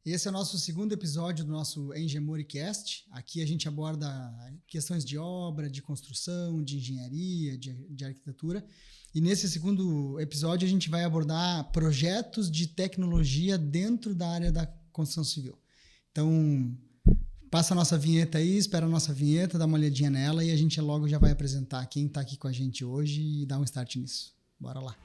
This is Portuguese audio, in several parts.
Esse é o nosso segundo episódio do nosso Engemoricast. Aqui a gente aborda questões de obra, de construção, de engenharia, de arquitetura. E nesse segundo episódio a gente vai abordar projetos de tecnologia dentro da área da construção civil. Então, passa a nossa vinheta aí, espera a nossa vinheta, dá uma olhadinha nela e a gente logo já vai apresentar quem está aqui com a gente hoje e dar um start nisso. Bora lá.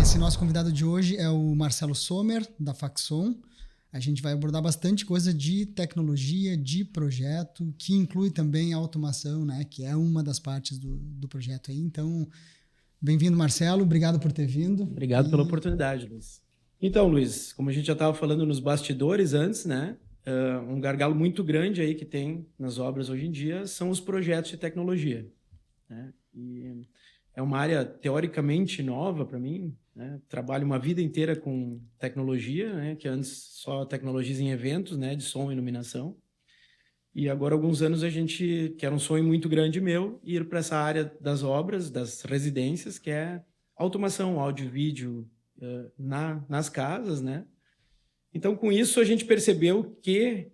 Esse nosso convidado de hoje é o Marcelo Sommer, da Faxon. A gente vai abordar bastante coisa de tecnologia, de projeto, que inclui também a automação, né? Que é uma das partes do projeto aí. Então, bem-vindo, Marcelo. Obrigado por ter vindo. Obrigado pela oportunidade, Luiz. Então, Luiz, como a gente já estava falando nos bastidores antes, né? Um gargalo muito grande aí que tem nas obras hoje em dia são os projetos de tecnologia, né? E é uma área teoricamente nova para mim, né? Trabalho uma vida inteira com tecnologia, né? Que antes só tecnologias em eventos, né? De som e iluminação. E agora, há alguns anos, que era um sonho muito grande meu, ir para essa área das obras, das residências, que é automação, áudio e vídeo nas casas, né? Então, com isso, a gente percebeu que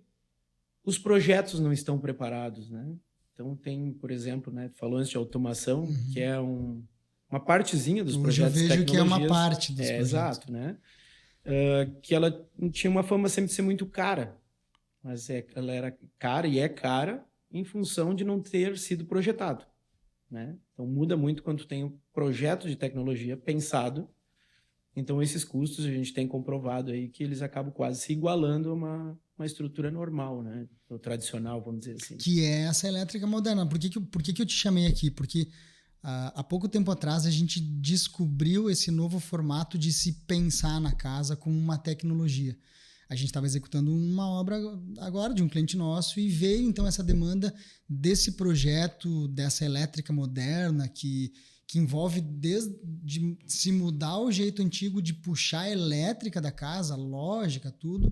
os projetos não estão preparados, né? Então, tem, por exemplo, né, falou antes de automação, que é uma partezinha dos projetos de tecnologias. Hoje eu vejo que é uma parte dos projetos. Exato, né? Que ela tinha uma fama sempre de ser muito cara, mas ela era cara e é cara em função de não ter sido projetado, né? Então, muda muito quando tem um projeto de tecnologia pensado. Então, esses custos a gente tem comprovado aí que eles acabam quase se igualando a uma estrutura normal, né? Ou tradicional, vamos dizer assim. Que é essa elétrica moderna. Por que eu te chamei aqui? Porque há pouco tempo atrás a gente descobriu esse novo formato de se pensar na casa como uma tecnologia. A gente estava executando uma obra agora de um cliente nosso e veio então essa demanda desse projeto, dessa elétrica moderna que envolve desde se mudar o jeito antigo de puxar a elétrica da casa, lógica, tudo,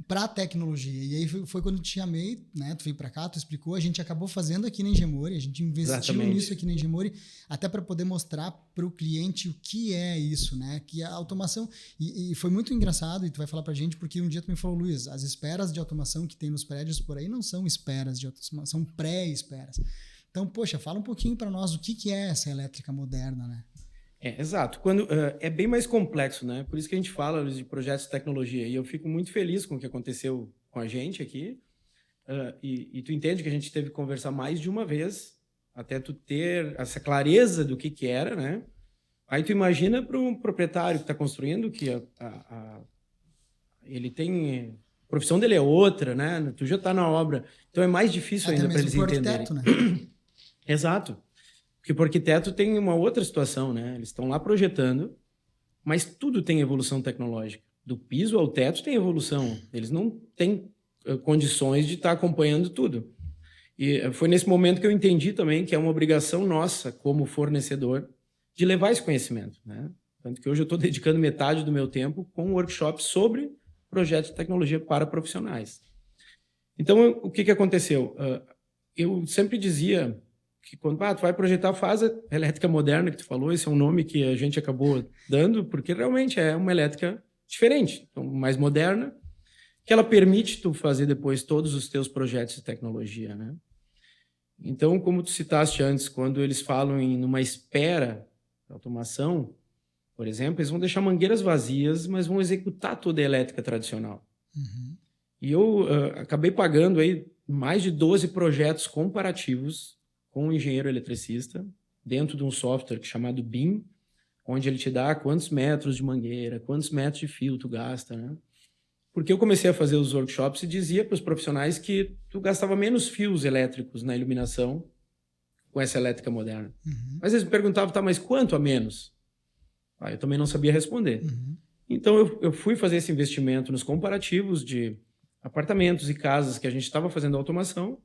para a tecnologia. E aí foi quando eu te chamei, né? Tu veio para cá, tu explicou, a gente acabou fazendo aqui na Engemori, a gente investiu nisso aqui na Engemori, até para poder mostrar para o cliente o que é isso, né? Que a automação, e foi muito engraçado, e tu vai falar para a gente, porque um dia tu me falou, Luiz, as esperas de automação que tem nos prédios por aí não são esperas de automação, são pré-esperas. Então, poxa, fala um pouquinho para nós o que é essa elétrica moderna, né? Exato. É bem mais complexo, né? Por isso que a gente fala de projetos de tecnologia. E eu fico muito feliz com o que aconteceu com a gente aqui. E tu entende que a gente teve que conversar mais de uma vez até tu ter essa clareza do que era, né? Aí tu imagina para um proprietário que está construindo que ele tem... A profissão dele é outra, né? Tu já está na obra. Então é mais difícil ainda para eles entenderem. Né? Exato. Porque o arquiteto tem uma outra situação, né? Eles estão lá projetando, mas tudo tem evolução tecnológica. Do piso ao teto tem evolução. Eles não têm condições de estar acompanhando tudo. E foi nesse momento que eu entendi também que é uma obrigação nossa, como fornecedor, de levar esse conhecimento, né? Tanto que hoje eu estou dedicando metade do meu tempo com workshops sobre projetos de tecnologia para profissionais. Então, o que aconteceu? Eu sempre dizia que quando tu vai projetar, faz a elétrica moderna que tu falou, esse é um nome que a gente acabou dando, porque realmente é uma elétrica diferente, então, mais moderna, que ela permite tu fazer depois todos os teus projetos de tecnologia, né? Então, como tu citaste antes, quando eles falam numa espera de automação, por exemplo, eles vão deixar mangueiras vazias, mas vão executar toda a elétrica tradicional. E eu acabei pagando aí mais de 12 projetos comparativos com um engenheiro eletricista, dentro de um software chamado BIM, onde ele te dá quantos metros de mangueira, quantos metros de fio tu gasta, né? Porque eu comecei a fazer os workshops e dizia para os profissionais que tu gastava menos fios elétricos na iluminação com essa elétrica moderna. Mas eles me perguntavam, tá, mas quanto a menos? Eu também não sabia responder. Então eu fui fazer esse investimento nos comparativos de apartamentos e casas que a gente estava fazendo automação.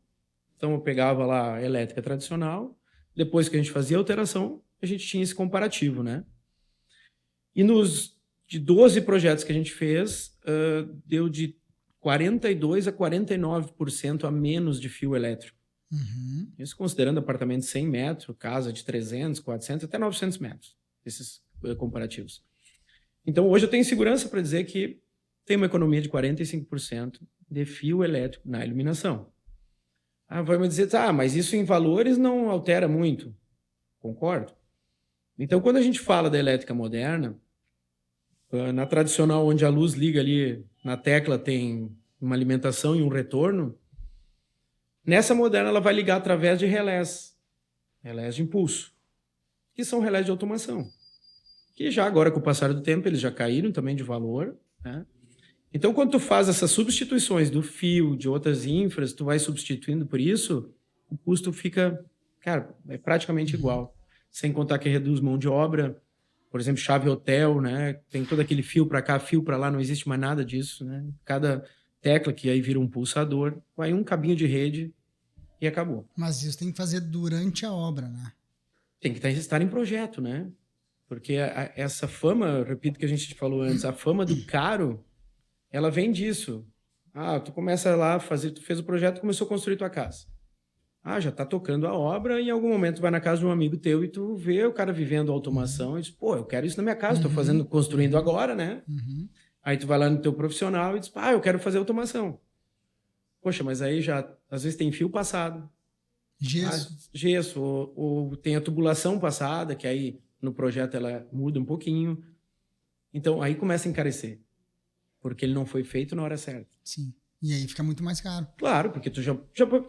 Então, eu pegava lá a elétrica tradicional, depois que a gente fazia a alteração, a gente tinha esse comparativo, né? E de 12 projetos que a gente fez, deu de 42% a 49% a menos de fio elétrico. Isso considerando apartamento de 100 metros, casa de 300, 400, até 900 metros. esses comparativos. Então, hoje eu tenho segurança para dizer que tem uma economia de 45% de fio elétrico na iluminação. Vai me dizer, mas isso em valores não altera muito. Concordo. Então, quando a gente fala da elétrica moderna, na tradicional, onde a luz liga ali na tecla, tem uma alimentação e um retorno, nessa moderna ela vai ligar através de relés de impulso, que são relés de automação, que já agora, com o passar do tempo, eles já caíram também de valor, né? Então, quando tu faz essas substituições do fio, de outras infras, tu vai substituindo por isso, o custo fica, cara, é praticamente igual. Sem contar que reduz mão de obra. Por exemplo, chave hotel, né? Tem todo aquele fio para cá, fio para lá, não existe mais nada disso, né? Cada tecla que aí vira um pulsador, vai um cabinho de rede e acabou. Mas isso tem que fazer durante a obra, né? Tem que estar em projeto, né? Porque essa fama, repito que a gente falou antes, a fama do caro, ela vem disso. Tu começa lá a fazer, tu fez o projeto, começou a construir tua casa. Já tá tocando a obra e em algum momento tu vai na casa de um amigo teu e tu vê o cara vivendo automação e diz, eu quero isso na minha casa, tô construindo agora, né? Aí tu vai lá no teu profissional e diz, eu quero fazer automação. Poxa, mas aí já, às vezes tem fio passado. Gesso. Ou tem a tubulação passada, que aí no projeto ela muda um pouquinho. Então aí começa a encarecer. Porque ele não foi feito na hora certa. Sim. E aí fica muito mais caro. Claro, porque tu já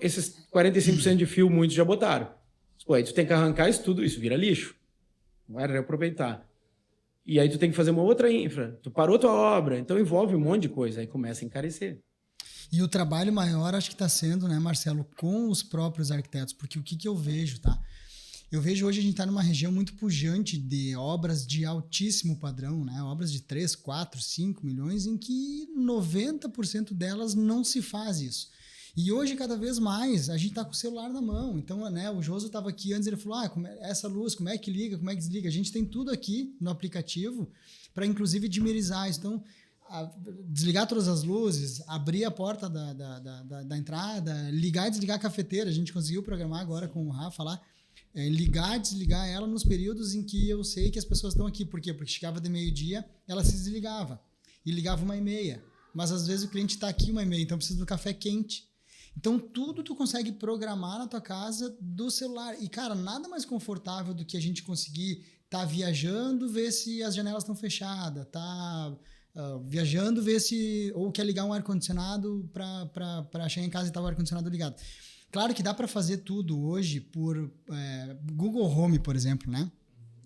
esses 45% de fio, muitos já botaram. Aí tu tem que arrancar isso tudo, isso vira lixo. Não vai reaproveitar. E aí tu tem que fazer uma outra infra. Tu parou tua obra, então envolve um monte de coisa. Aí começa a encarecer. E o trabalho maior acho que está sendo, né, Marcelo, com os próprios arquitetos. Porque o que eu vejo, tá? Eu vejo hoje a gente está numa região muito pujante de obras de altíssimo padrão, né? Obras de 3, 4, 5 milhões, em que 90% delas não se faz isso. E hoje, cada vez mais, a gente está com o celular na mão. Então, né, o Joso estava aqui antes, ele falou, essa luz, como é que liga, como é que desliga? A gente tem tudo aqui no aplicativo para, inclusive, dimerizar isso. Então, desligar todas as luzes, abrir a porta da entrada, ligar e desligar a cafeteira. A gente conseguiu programar agora com o Rafa lá, ligar e desligar ela nos períodos em que eu sei que as pessoas estão aqui. Por quê? Porque chegava de meio-dia, ela se desligava e ligava 1h30. Mas às vezes o cliente está aqui 1h30, então precisa do café quente. Então tudo tu consegue programar na tua casa do celular. E, cara, nada mais confortável do que a gente conseguir estar viajando, ver se as janelas estão fechadas, viajando, ver se... Ou quer ligar um ar-condicionado para chegar em casa e estar o ar-condicionado ligado. Claro que dá para fazer tudo hoje por Google Home, por exemplo, né?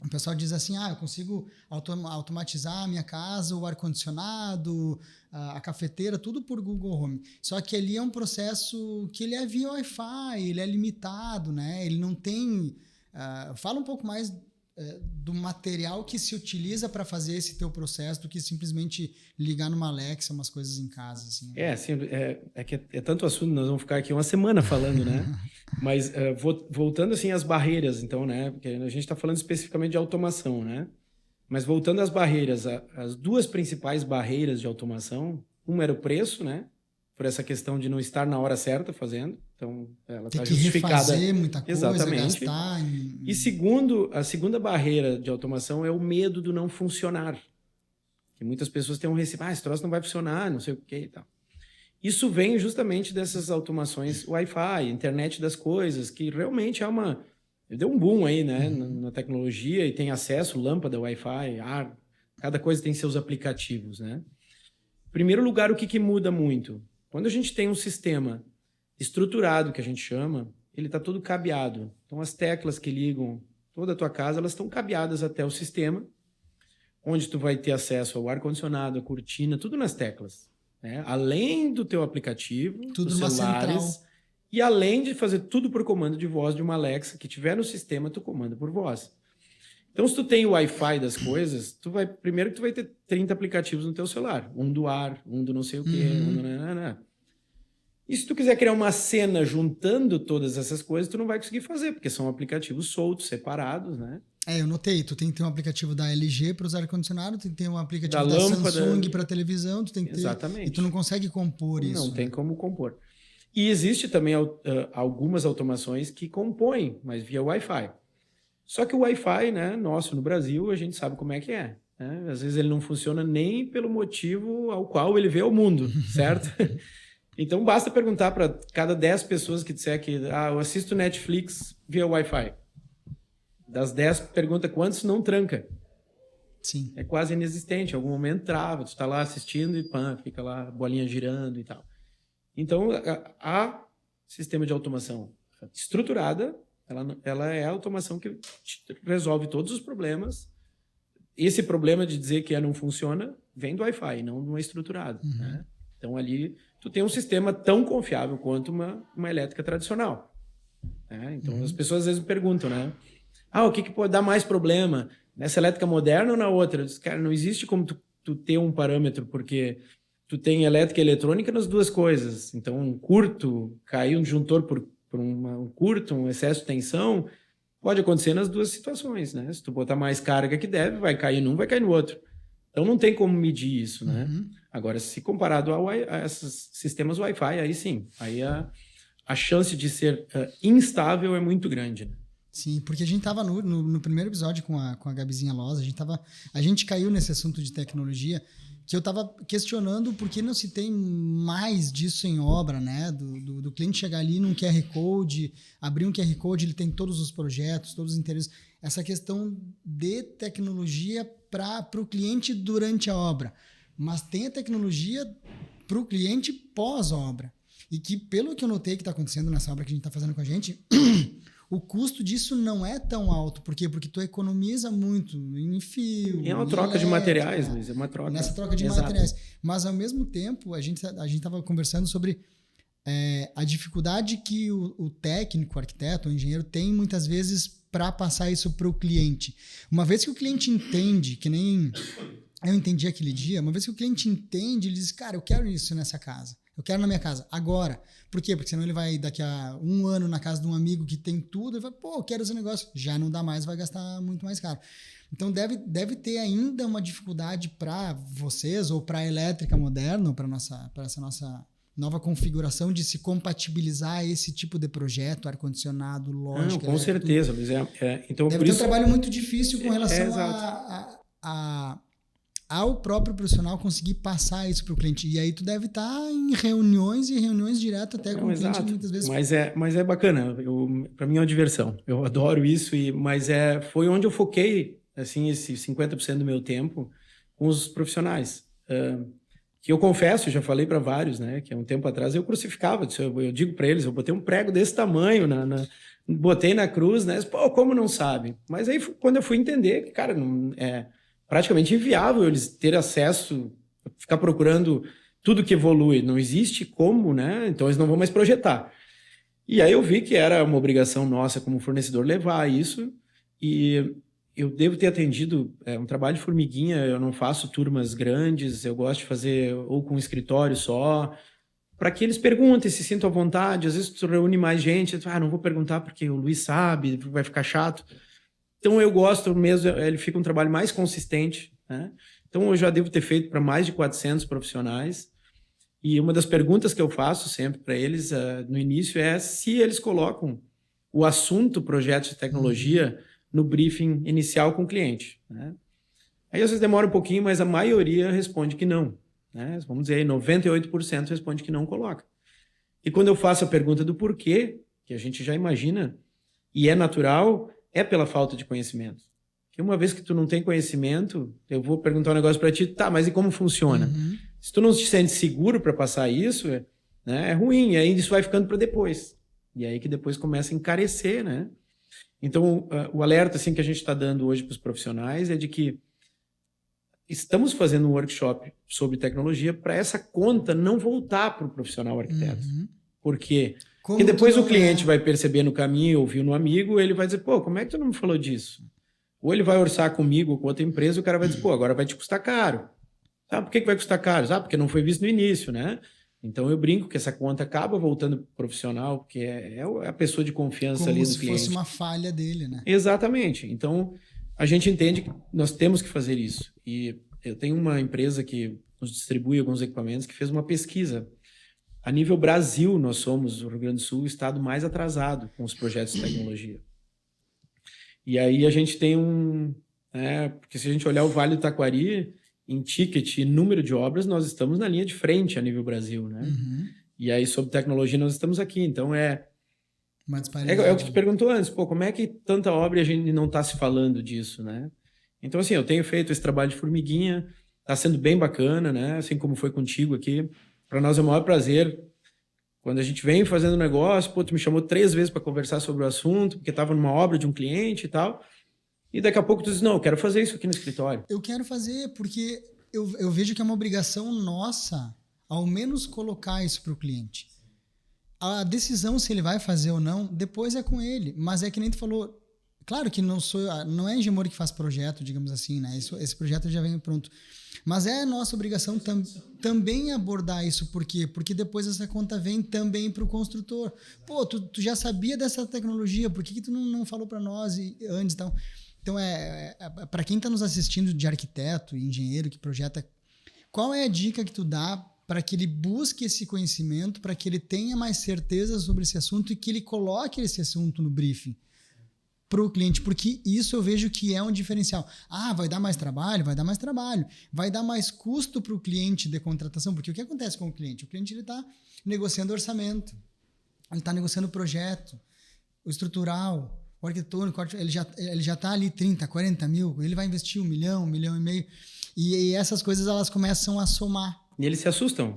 O pessoal diz assim, eu consigo automatizar a minha casa, o ar-condicionado, a cafeteira, tudo por Google Home. Só que ali é um processo que ele é via Wi-Fi, ele é limitado, né? Ele não tem... fala um pouco mais do material que se utiliza para fazer esse teu processo do que simplesmente ligar numa Alexa, umas coisas em casa. Assim, né? Que é tanto assunto, nós vamos ficar aqui uma semana falando, né? Mas voltando assim às barreiras, então, né? Porque a gente está falando especificamente de automação, né? Mas voltando às barreiras, as duas principais barreiras de automação, uma era o preço, né? Por essa questão de não estar na hora certa fazendo. Então, ela está justificada. Tem que refazer muita coisa, exatamente. Gastar. E a segunda barreira de automação é o medo do não funcionar. Que muitas pessoas têm um receio, esse troço não vai funcionar, não sei o que e tal. Isso vem justamente dessas automações Wi-Fi, internet das coisas, que realmente deu um boom aí, né, na tecnologia, e tem acesso, lâmpada, Wi-Fi, ar, cada coisa tem seus aplicativos, né? Em primeiro lugar, o que muda muito? Quando a gente tem um sistema estruturado, que a gente chama, ele está todo cabeado. Então, as teclas que ligam toda a tua casa, elas estão cabeadas até o sistema, onde tu vai ter acesso ao ar-condicionado, a cortina, tudo nas teclas. Né? Além do teu aplicativo, tudo dos celulares, e além de fazer tudo por comando de voz de uma Alexa que tiver no sistema, tu comanda por voz. Então, se tu tem o Wi-Fi das coisas, primeiro que tu vai ter 30 aplicativos no teu celular. Um do ar, um do não sei o quê, um do... E se tu quiser criar uma cena juntando todas essas coisas, tu não vai conseguir fazer, porque são aplicativos soltos, separados, né? Eu notei. Tu tem que ter um aplicativo da LG para usar ar-condicionado, tu tem que ter um aplicativo da Samsung para televisão, tu tem que ter... Exatamente. E tu não consegue compor isso. Não tem como compor. E existe também algumas automações que compõem, mas via Wi-Fi. Só que o Wi-Fi, né, nosso no Brasil, a gente sabe como é que é. Né? Às vezes ele não funciona nem pelo motivo ao qual ele vê o mundo, certo? Então basta perguntar para cada 10 pessoas que disser que eu assisto Netflix via Wi-Fi. Das 10, pergunta quantos não tranca. Sim. É quase inexistente. Em algum momento trava, tu está lá assistindo e fica lá a bolinha girando e tal. Então, a sistema de automação estruturada, ela é a automação que resolve todos os problemas. Esse problema de dizer que não funciona vem do Wi-Fi, não de uma estruturada. Uhum. Né? Então, ali, tu tem um sistema tão confiável quanto uma elétrica tradicional. Né? Então, as pessoas às vezes me perguntam, né? O que pode dar mais problema? Nessa elétrica moderna ou na outra? Eu disse, cara, não existe como tu ter um parâmetro, porque tu tem elétrica e eletrônica nas duas coisas. Então, um curto, cair um disjuntor por um curto, um excesso de tensão, pode acontecer nas duas situações, né? Se tu botar mais carga que deve, vai cair num, vai cair no outro. Então, não tem como medir isso, né? Agora, se comparado a esses sistemas Wi-Fi, aí sim. Aí a chance de ser instável é muito grande, né? Sim, porque a gente estava no primeiro episódio com a Gabizinha Loz, a gente caiu nesse assunto de tecnologia, que eu estava questionando por que não se tem mais disso em obra, né? Do cliente chegar ali num QR Code, abrir um QR Code, ele tem todos os projetos, todos os interesses. Essa questão de tecnologia para o cliente durante a obra. Mas tem a tecnologia para o cliente pós-obra. E que, pelo que eu notei que está acontecendo nessa obra que a gente está fazendo com a gente... O custo disso não é tão alto. Por quê? Porque tu economiza muito em fio. É uma troca de materiais, Luiz. É uma troca. Nessa troca de materiais. Mas, ao mesmo tempo, a gente estava conversando sobre a dificuldade que o técnico, o arquiteto, o engenheiro tem, muitas vezes, para passar isso para o cliente. Uma vez que o cliente entende, que nem eu entendi aquele dia, uma vez que o cliente entende, ele diz, cara, eu quero isso nessa casa. Eu quero na minha casa, agora. Por quê? Porque senão ele vai daqui a 1 ano na casa de um amigo que tem tudo e vai, eu quero esse negócio. Já não dá mais, vai gastar muito mais caro. Então deve ter ainda uma dificuldade para vocês ou para a elétrica moderna, ou para essa nossa nova configuração de se compatibilizar esse tipo de projeto, ar-condicionado, lógica. Com certeza, Luiz. Então, deve ter um trabalho muito difícil com relação ao próprio profissional conseguir passar isso para o cliente. E aí tu deve estar em reuniões e reuniões direto até com o cliente, muitas vezes. Mas é bacana. Para mim é uma diversão. Eu adoro isso, mas foi onde eu foquei assim, esse 50% do meu tempo com os profissionais. Que eu confesso, já falei para vários, né, que há um tempo atrás eu crucificava. Eu digo para eles, eu botei um prego desse tamanho, botei na cruz, né? Como não sabe? Mas aí quando eu fui entender que, cara, não praticamente inviável eles terem acesso, ficar procurando tudo que evolui. Não existe como, né? Então eles não vão mais projetar. E aí eu vi que era uma obrigação nossa como fornecedor levar isso, e eu devo ter atendido um trabalho de formiguinha. Eu não faço turmas grandes, eu gosto de fazer ou com um escritório só, para que eles perguntem, se sintam à vontade. Às vezes tu reúne mais gente, não vou perguntar porque o Luiz sabe, vai ficar chato. Então, eu gosto mesmo, ele fica um trabalho mais consistente, né? Então, eu já devo ter feito para mais de 400 profissionais. E uma das perguntas que eu faço sempre para eles no início é se eles colocam o assunto projeto de tecnologia no briefing inicial com o cliente, né? Aí, às vezes, demora um pouquinho, mas a maioria responde que não, né? Vamos dizer aí, 98% responde que não coloca. E quando eu faço a pergunta do porquê, que a gente já imagina, e é natural... é pela falta de conhecimento. Porque uma vez que tu não tem conhecimento, eu vou perguntar um negócio para ti, mas e como funciona? Se tu não te sente seguro para passar isso, né, é ruim, e aí isso vai ficando para depois. E aí que depois começa a encarecer, né? Então, o alerta assim, que a gente está dando hoje para os profissionais é de que estamos fazendo um workshop sobre tecnologia para essa conta não voltar para o profissional arquiteto. Por quê? Porque depois o cliente vai perceber no caminho, ouviu no amigo, ele vai dizer, como é que tu não me falou disso? Ou ele vai orçar comigo ou com outra empresa, o cara vai dizer, agora vai te custar caro. Por que vai custar caro? Porque não foi visto no início, né? Então eu brinco que essa conta acaba voltando para o profissional, porque é a pessoa de confiança ali do cliente. Como se fosse uma falha dele, né? Exatamente. Então a gente entende que nós temos que fazer isso. E eu tenho uma empresa que nos distribui alguns equipamentos que fez uma pesquisa. A nível Brasil, nós somos, o Rio Grande do Sul, o estado mais atrasado com os projetos de tecnologia. E aí a gente tem porque se a gente olhar o Vale do Taquari, em ticket e número de obras, nós estamos na linha de frente a nível Brasil, né? Uhum. E aí, sobre tecnologia, nós estamos aqui. Então, é o que tu perguntou antes. Pô, como é que tanta obra e a gente não está se falando disso, né? Então, assim, eu tenho feito esse trabalho de formiguinha, está sendo bem bacana, né? Assim como foi contigo aqui. Para nós é o maior prazer. Quando a gente vem fazendo negócio, pô, tu me chamou 3 vezes para conversar sobre o assunto, porque estava numa obra de um cliente e tal. E daqui a pouco tu diz, não, eu quero fazer isso aqui no escritório. Eu quero fazer, porque eu vejo que é uma obrigação nossa, ao menos colocar isso para o cliente. A decisão se ele vai fazer ou não, depois é com ele. Mas é que nem tu falou, claro que não é a Engemor que faz projeto, digamos assim, né? Esse projeto já vem pronto. Mas é nossa obrigação também abordar isso. Por quê? Porque depois essa conta vem também para o construtor. Pô, tu já sabia dessa tecnologia, por que tu não falou para nós antes? Então, para quem está nos assistindo de arquiteto e engenheiro que projeta, qual é a dica que tu dá para que ele busque esse conhecimento, para que ele tenha mais certeza sobre esse assunto e que ele coloque esse assunto no briefing para o cliente? Porque isso eu vejo que é um diferencial. Vai dar mais trabalho? Vai dar mais trabalho. Vai dar mais custo para o cliente de contratação, porque o que acontece com o cliente? O cliente está negociando orçamento, ele está negociando o projeto, o estrutural, o arquitetônico, ele já está ali 30, 40 mil, ele vai investir 1 milhão, 1,5 milhão, e essas coisas elas começam a somar. E eles se assustam.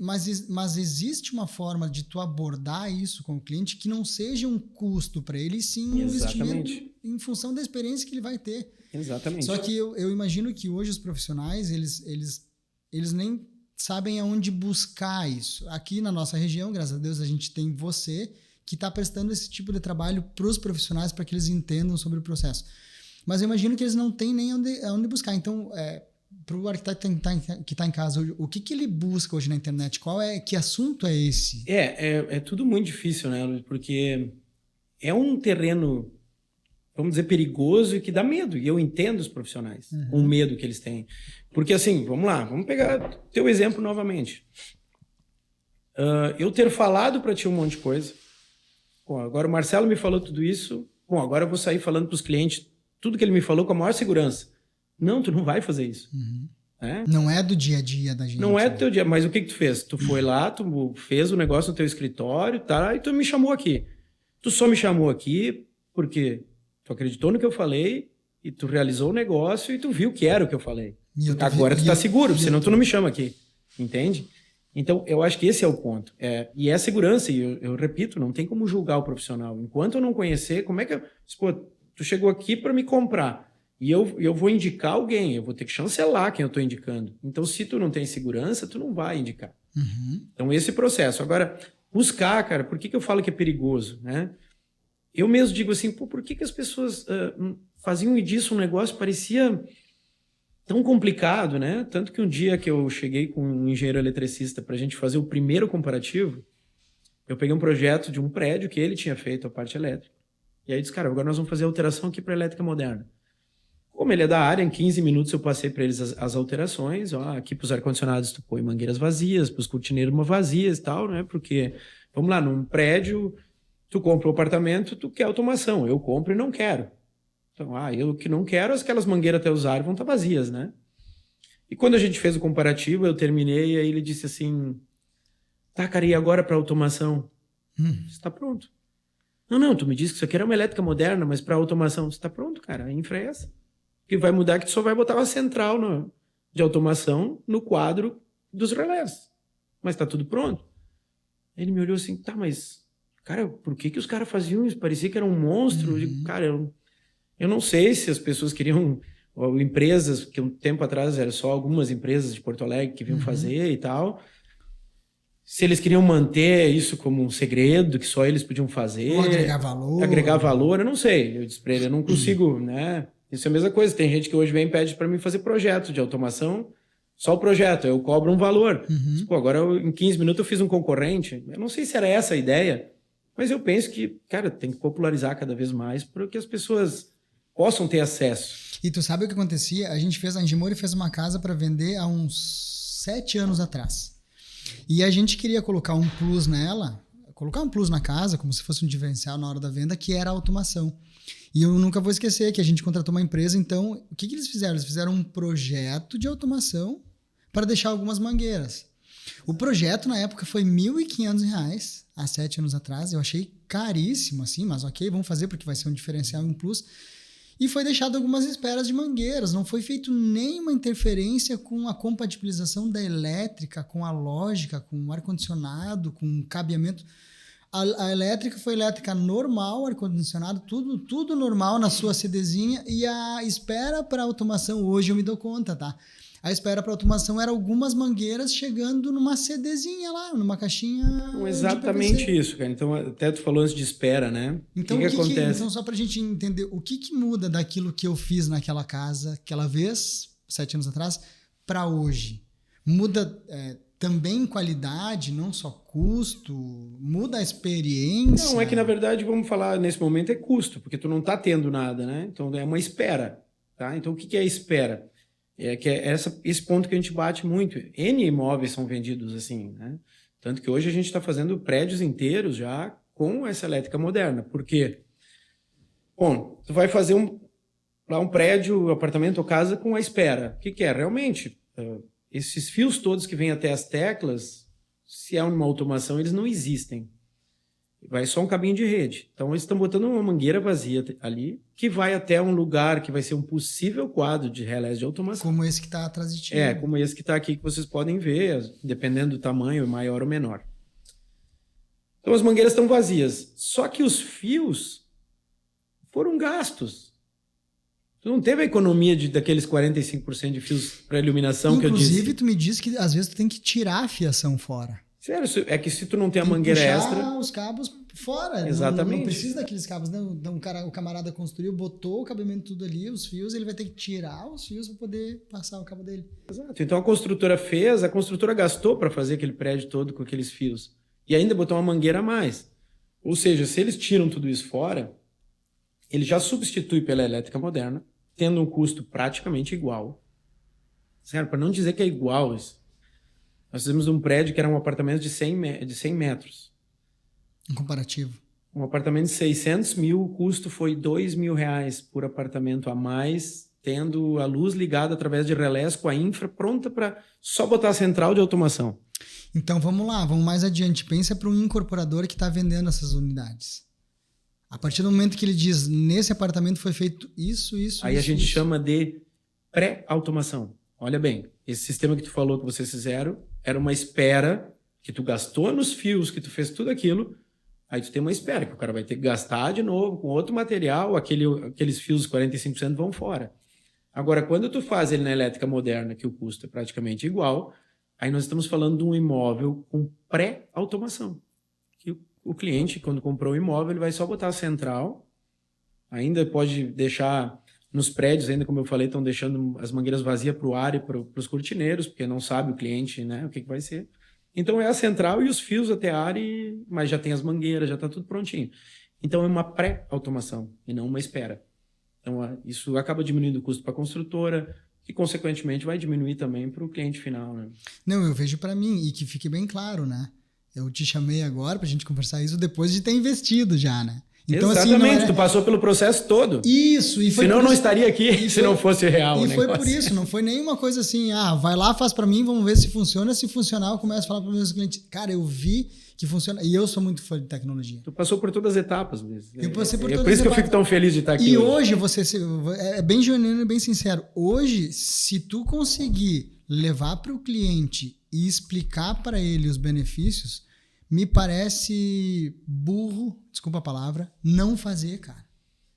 Mas existe uma forma de tu abordar isso com o cliente que não seja um custo para ele, sim um investimento em função da experiência que ele vai ter. Exatamente. Só que eu imagino que hoje os profissionais, eles nem sabem aonde buscar isso. Aqui na nossa região, graças a Deus, a gente tem você que está prestando esse tipo de trabalho para os profissionais para que eles entendam sobre o processo. Mas eu imagino que eles não têm nem onde buscar. Então, para o arquiteto que está em casa, o que ele busca hoje na internet? Que assunto é esse? É tudo muito difícil, né, Luiz? Porque é um terreno, vamos dizer, perigoso e que dá medo. E eu entendo os profissionais, o medo que eles têm. Porque assim, vamos lá, vamos pegar teu exemplo novamente. Eu ter falado para ti um monte de coisa. Bom, agora o Marcelo me falou tudo isso. Bom, agora eu vou sair falando para os clientes tudo que ele me falou com a maior segurança. Não, tu não vai fazer isso. Não é do dia a dia da gente. Não é do teu dia, mas o que tu fez? Tu foi lá, tu fez o negócio no teu escritório, tá? E tu me chamou aqui. Tu só me chamou aqui porque tu acreditou no que eu falei e tu realizou o negócio e tu viu que era o que eu falei. Agora tu tá seguro, senão tu não me chama aqui. Entende? Então, eu acho que esse é o ponto. E é a segurança, e eu repito, não tem como julgar o profissional. Enquanto eu não conhecer, como é que tu chegou aqui para me comprar e eu vou indicar alguém, eu vou ter que chancelar quem eu estou indicando. Então, se tu não tem segurança, tu não vai indicar. Então, esse processo. Agora, buscar, cara, por que eu falo que é perigoso, né? Eu mesmo digo assim, por que as pessoas faziam disso um negócio que parecia tão complicado, né? Tanto que um dia que eu cheguei com um engenheiro eletricista para a gente fazer o primeiro comparativo, eu peguei um projeto de um prédio que ele tinha feito a parte elétrica. E aí disse, cara, agora nós vamos fazer a alteração aqui para elétrica moderna. Como ele é da área, em 15 minutos eu passei para eles as alterações. Aqui para os ar-condicionados tu põe mangueiras vazias, para os cortineiros vazias e tal, né? Porque, vamos lá, num prédio, tu compra um apartamento, tu quer automação. Eu compro e não quero. Então, eu que não quero, aquelas mangueiras até usar vão estar vazias, né? E quando a gente fez o comparativo, eu terminei, e aí ele disse assim, tá, cara, e agora para automação? Está pronto. Não, tu me disse que isso aqui era uma elétrica moderna, mas para automação, está pronto, cara, a infra é essa. O que vai mudar é que tu só vai botar uma central de automação no quadro dos relés. Mas está tudo pronto. Ele me olhou assim, tá, mas, cara, por que os caras faziam isso? Parecia que era um monstro. Eu digo, cara, eu não sei se as pessoas queriam, ou empresas, que um tempo atrás eram só algumas empresas de Porto Alegre que vinham fazer e tal, se eles queriam manter isso como um segredo, que só eles podiam fazer. Ou agregar valor. Agregar valor, eu não sei. Eu disse pra ele, eu não consigo, né? Isso é a mesma coisa. Tem gente que hoje vem e pede para mim fazer projeto de automação, só o projeto, eu cobro um valor. Pô, agora em 15 minutos eu fiz um concorrente. Eu não sei se era essa a ideia, mas eu penso que, cara, tem que popularizar cada vez mais para que as pessoas possam ter acesso. E tu sabe o que acontecia? A Engemor fez uma casa para vender há uns 7 anos atrás. E a gente queria colocar um plus nela, colocar um plus na casa, como se fosse um diferencial na hora da venda, que era a automação. E eu nunca vou esquecer que a gente contratou uma empresa, então, o que eles fizeram? Eles fizeram um projeto de automação para deixar algumas mangueiras. O projeto, na época, foi R$ 1.500, há 7 anos atrás. Eu achei caríssimo, assim, mas ok, vamos fazer porque vai ser um diferencial, um plus. E foi deixado algumas esperas de mangueiras. Não foi feito nenhuma interferência com a compatibilização da elétrica, com a lógica, com o ar-condicionado, com o cabeamento. A elétrica foi elétrica normal, ar-condicionado, tudo normal na sua CDzinha. E a espera para automação, hoje eu me dou conta, tá? A espera para automação era algumas mangueiras chegando numa CDzinha lá, numa caixinha. Exatamente isso, cara. Então, até tu falou antes de espera, né? Então, o que acontece? Então, só para a gente entender, o que muda daquilo que eu fiz naquela casa, aquela vez, 7 anos atrás, para hoje? Muda também qualidade, não só custo? Muda a experiência? Não, é que na verdade, vamos falar, nesse momento é custo, porque tu não está tendo nada, né? Então, é uma espera, tá? Então, o que é a espera? É esse ponto que a gente bate muito. N imóveis são vendidos assim, né? Tanto que hoje a gente está fazendo prédios inteiros já com essa elétrica moderna. Por quê? Bom, tu vai fazer um prédio, apartamento ou casa com a espera. O que é? Realmente, esses fios todos que vêm até as teclas, se é uma automação, eles não existem. Vai só um cabinho de rede. Então, eles estão botando uma mangueira vazia ali, que vai até um lugar que vai ser um possível quadro de relés de automação. Como esse que está atrás de ti. Como esse que está aqui, que vocês podem ver, dependendo do tamanho, maior ou menor. Então, as mangueiras estão vazias. Só que os fios foram gastos. Tu não teve a economia daqueles 45% de fios para iluminação que eu disse. Inclusive, tu me disse que às vezes tu tem que tirar a fiação fora. Sério, é que se tu não tem a mangueira extra... os cabos fora. Exatamente. Não precisa daqueles cabos. Não. Então, o camarada construiu, botou o cabeamento tudo ali, os fios, ele vai ter que tirar os fios para poder passar o cabo dele. Exato. Então, a construtora gastou para fazer aquele prédio todo com aqueles fios. E ainda botou uma mangueira a mais. Ou seja, se eles tiram tudo isso fora, ele já substitui pela elétrica moderna, tendo um custo praticamente igual. Sério, para não dizer que é igual isso. Nós fizemos um prédio que era um apartamento de 100 metros. Um comparativo. Um apartamento de 600 mil, o custo foi R$2.000 por apartamento a mais, tendo a luz ligada através de relés com a infra pronta para só botar a central de automação. Então vamos lá, vamos mais adiante. Pensa para um incorporador que está vendendo essas unidades. A partir do momento que ele diz, nesse apartamento foi feito isso. Aí a gente chama de pré-automação. Olha bem, esse sistema que tu falou que vocês fizeram era uma espera que tu gastou nos fios, que tu fez tudo aquilo, aí tu tem uma espera que o cara vai ter que gastar de novo com outro material, aqueles fios 45% vão fora. Agora, quando tu faz ele na elétrica moderna, que o custo é praticamente igual, aí nós estamos falando de um imóvel com pré-automação. Que o cliente, quando comprou o imóvel, ele vai só botar a central, ainda pode deixar... Nos prédios, ainda como eu falei, estão deixando as mangueiras vazias para o ar e para os cortineiros, porque não sabe o cliente, né, o que vai ser. Então é a central e os fios até a área, mas já tem as mangueiras, já está tudo prontinho. Então é uma pré-automação e não uma espera. Então isso acaba diminuindo o custo para a construtora e, consequentemente, vai diminuir também para o cliente final. Né? Não, eu vejo para mim, e que fique bem claro, né? Eu te chamei agora para a gente conversar isso depois de ter investido já, né? Então, exatamente, tu passou pelo processo todo. Isso. E foi senão não estaria aqui se não fosse real. E foi por isso, não foi nenhuma coisa assim, vai lá, faz para mim, vamos ver se funciona. Se funcionar, eu começo a falar para os meus clientes, cara, eu vi que funciona. E eu sou muito fã de tecnologia. Tu passou por todas as etapas mesmo. Eu passei por todas as etapas. É por isso que eu fico tão feliz de estar aqui. E hoje você é bem genuíno e bem sincero. Hoje, se tu conseguir levar para o cliente e explicar para ele os benefícios, me parece burro, desculpa a palavra, não fazer, cara.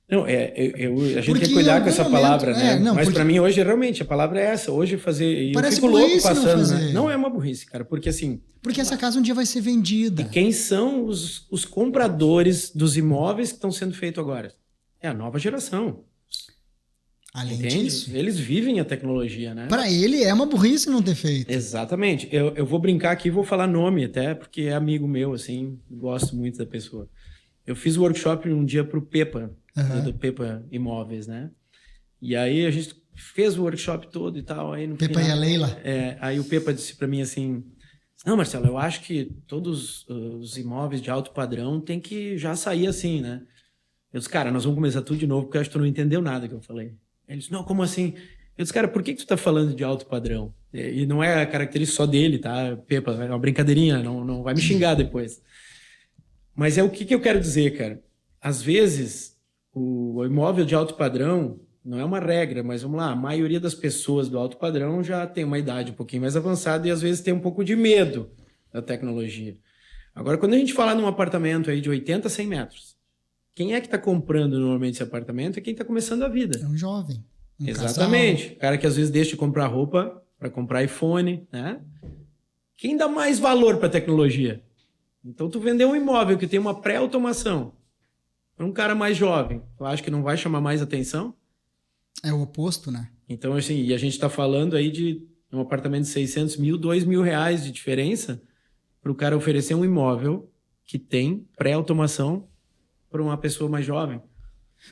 Não, a gente tem que cuidar com essa palavra, né? Mas para mim hoje, realmente, a palavra é essa. Hoje fazer... E parece eu fico louco passando, não fazer. Né? Não é uma burrice, cara, porque assim... Porque essa casa um dia vai ser vendida. E quem são os compradores dos imóveis que estão sendo feitos agora? É a nova geração. Além Entende? disso... Eles vivem a tecnologia, né? Para ele é uma burrice não ter feito. Exatamente. Eu vou brincar aqui, vou falar nome até, porque é amigo meu, assim, gosto muito da pessoa. Eu fiz o workshop um dia pro Pepa, do Pepa Imóveis, né? E aí a gente fez o workshop todo e tal. Aí no Pepa final, e a Leila. Aí o Pepa disse para mim assim, não, Marcelo, eu acho que todos os imóveis de alto padrão tem que já sair assim, né? Eu disse, cara, nós vamos começar tudo de novo, porque eu acho que tu não entendeu nada que eu falei. Ele disse, não, como assim? Eu disse, cara, por que tu tá falando de alto padrão? E não é a característica só dele, tá? Pepa, é uma brincadeirinha, não vai me xingar depois. Mas é o que eu quero dizer, cara. Às vezes, o imóvel de alto padrão não é uma regra, mas vamos lá, a maioria das pessoas do alto padrão já tem uma idade um pouquinho mais avançada e às vezes tem um pouco de medo da tecnologia. Agora, quando a gente falar num apartamento aí de 80 a 100 metros, quem é que está comprando normalmente esse apartamento é quem está começando a vida. É um jovem. Exatamente. Casal. O cara que às vezes deixa de comprar roupa para comprar iPhone, né? Quem dá mais valor para a tecnologia? Então, tu vendeu um imóvel que tem uma pré-automação para um cara mais jovem, tu acha que não vai chamar mais atenção? É o oposto, né? Então, assim, e a gente está falando aí de um apartamento de 600 mil, 2 mil reais de diferença para o cara oferecer um imóvel que tem pré-automação para uma pessoa mais jovem.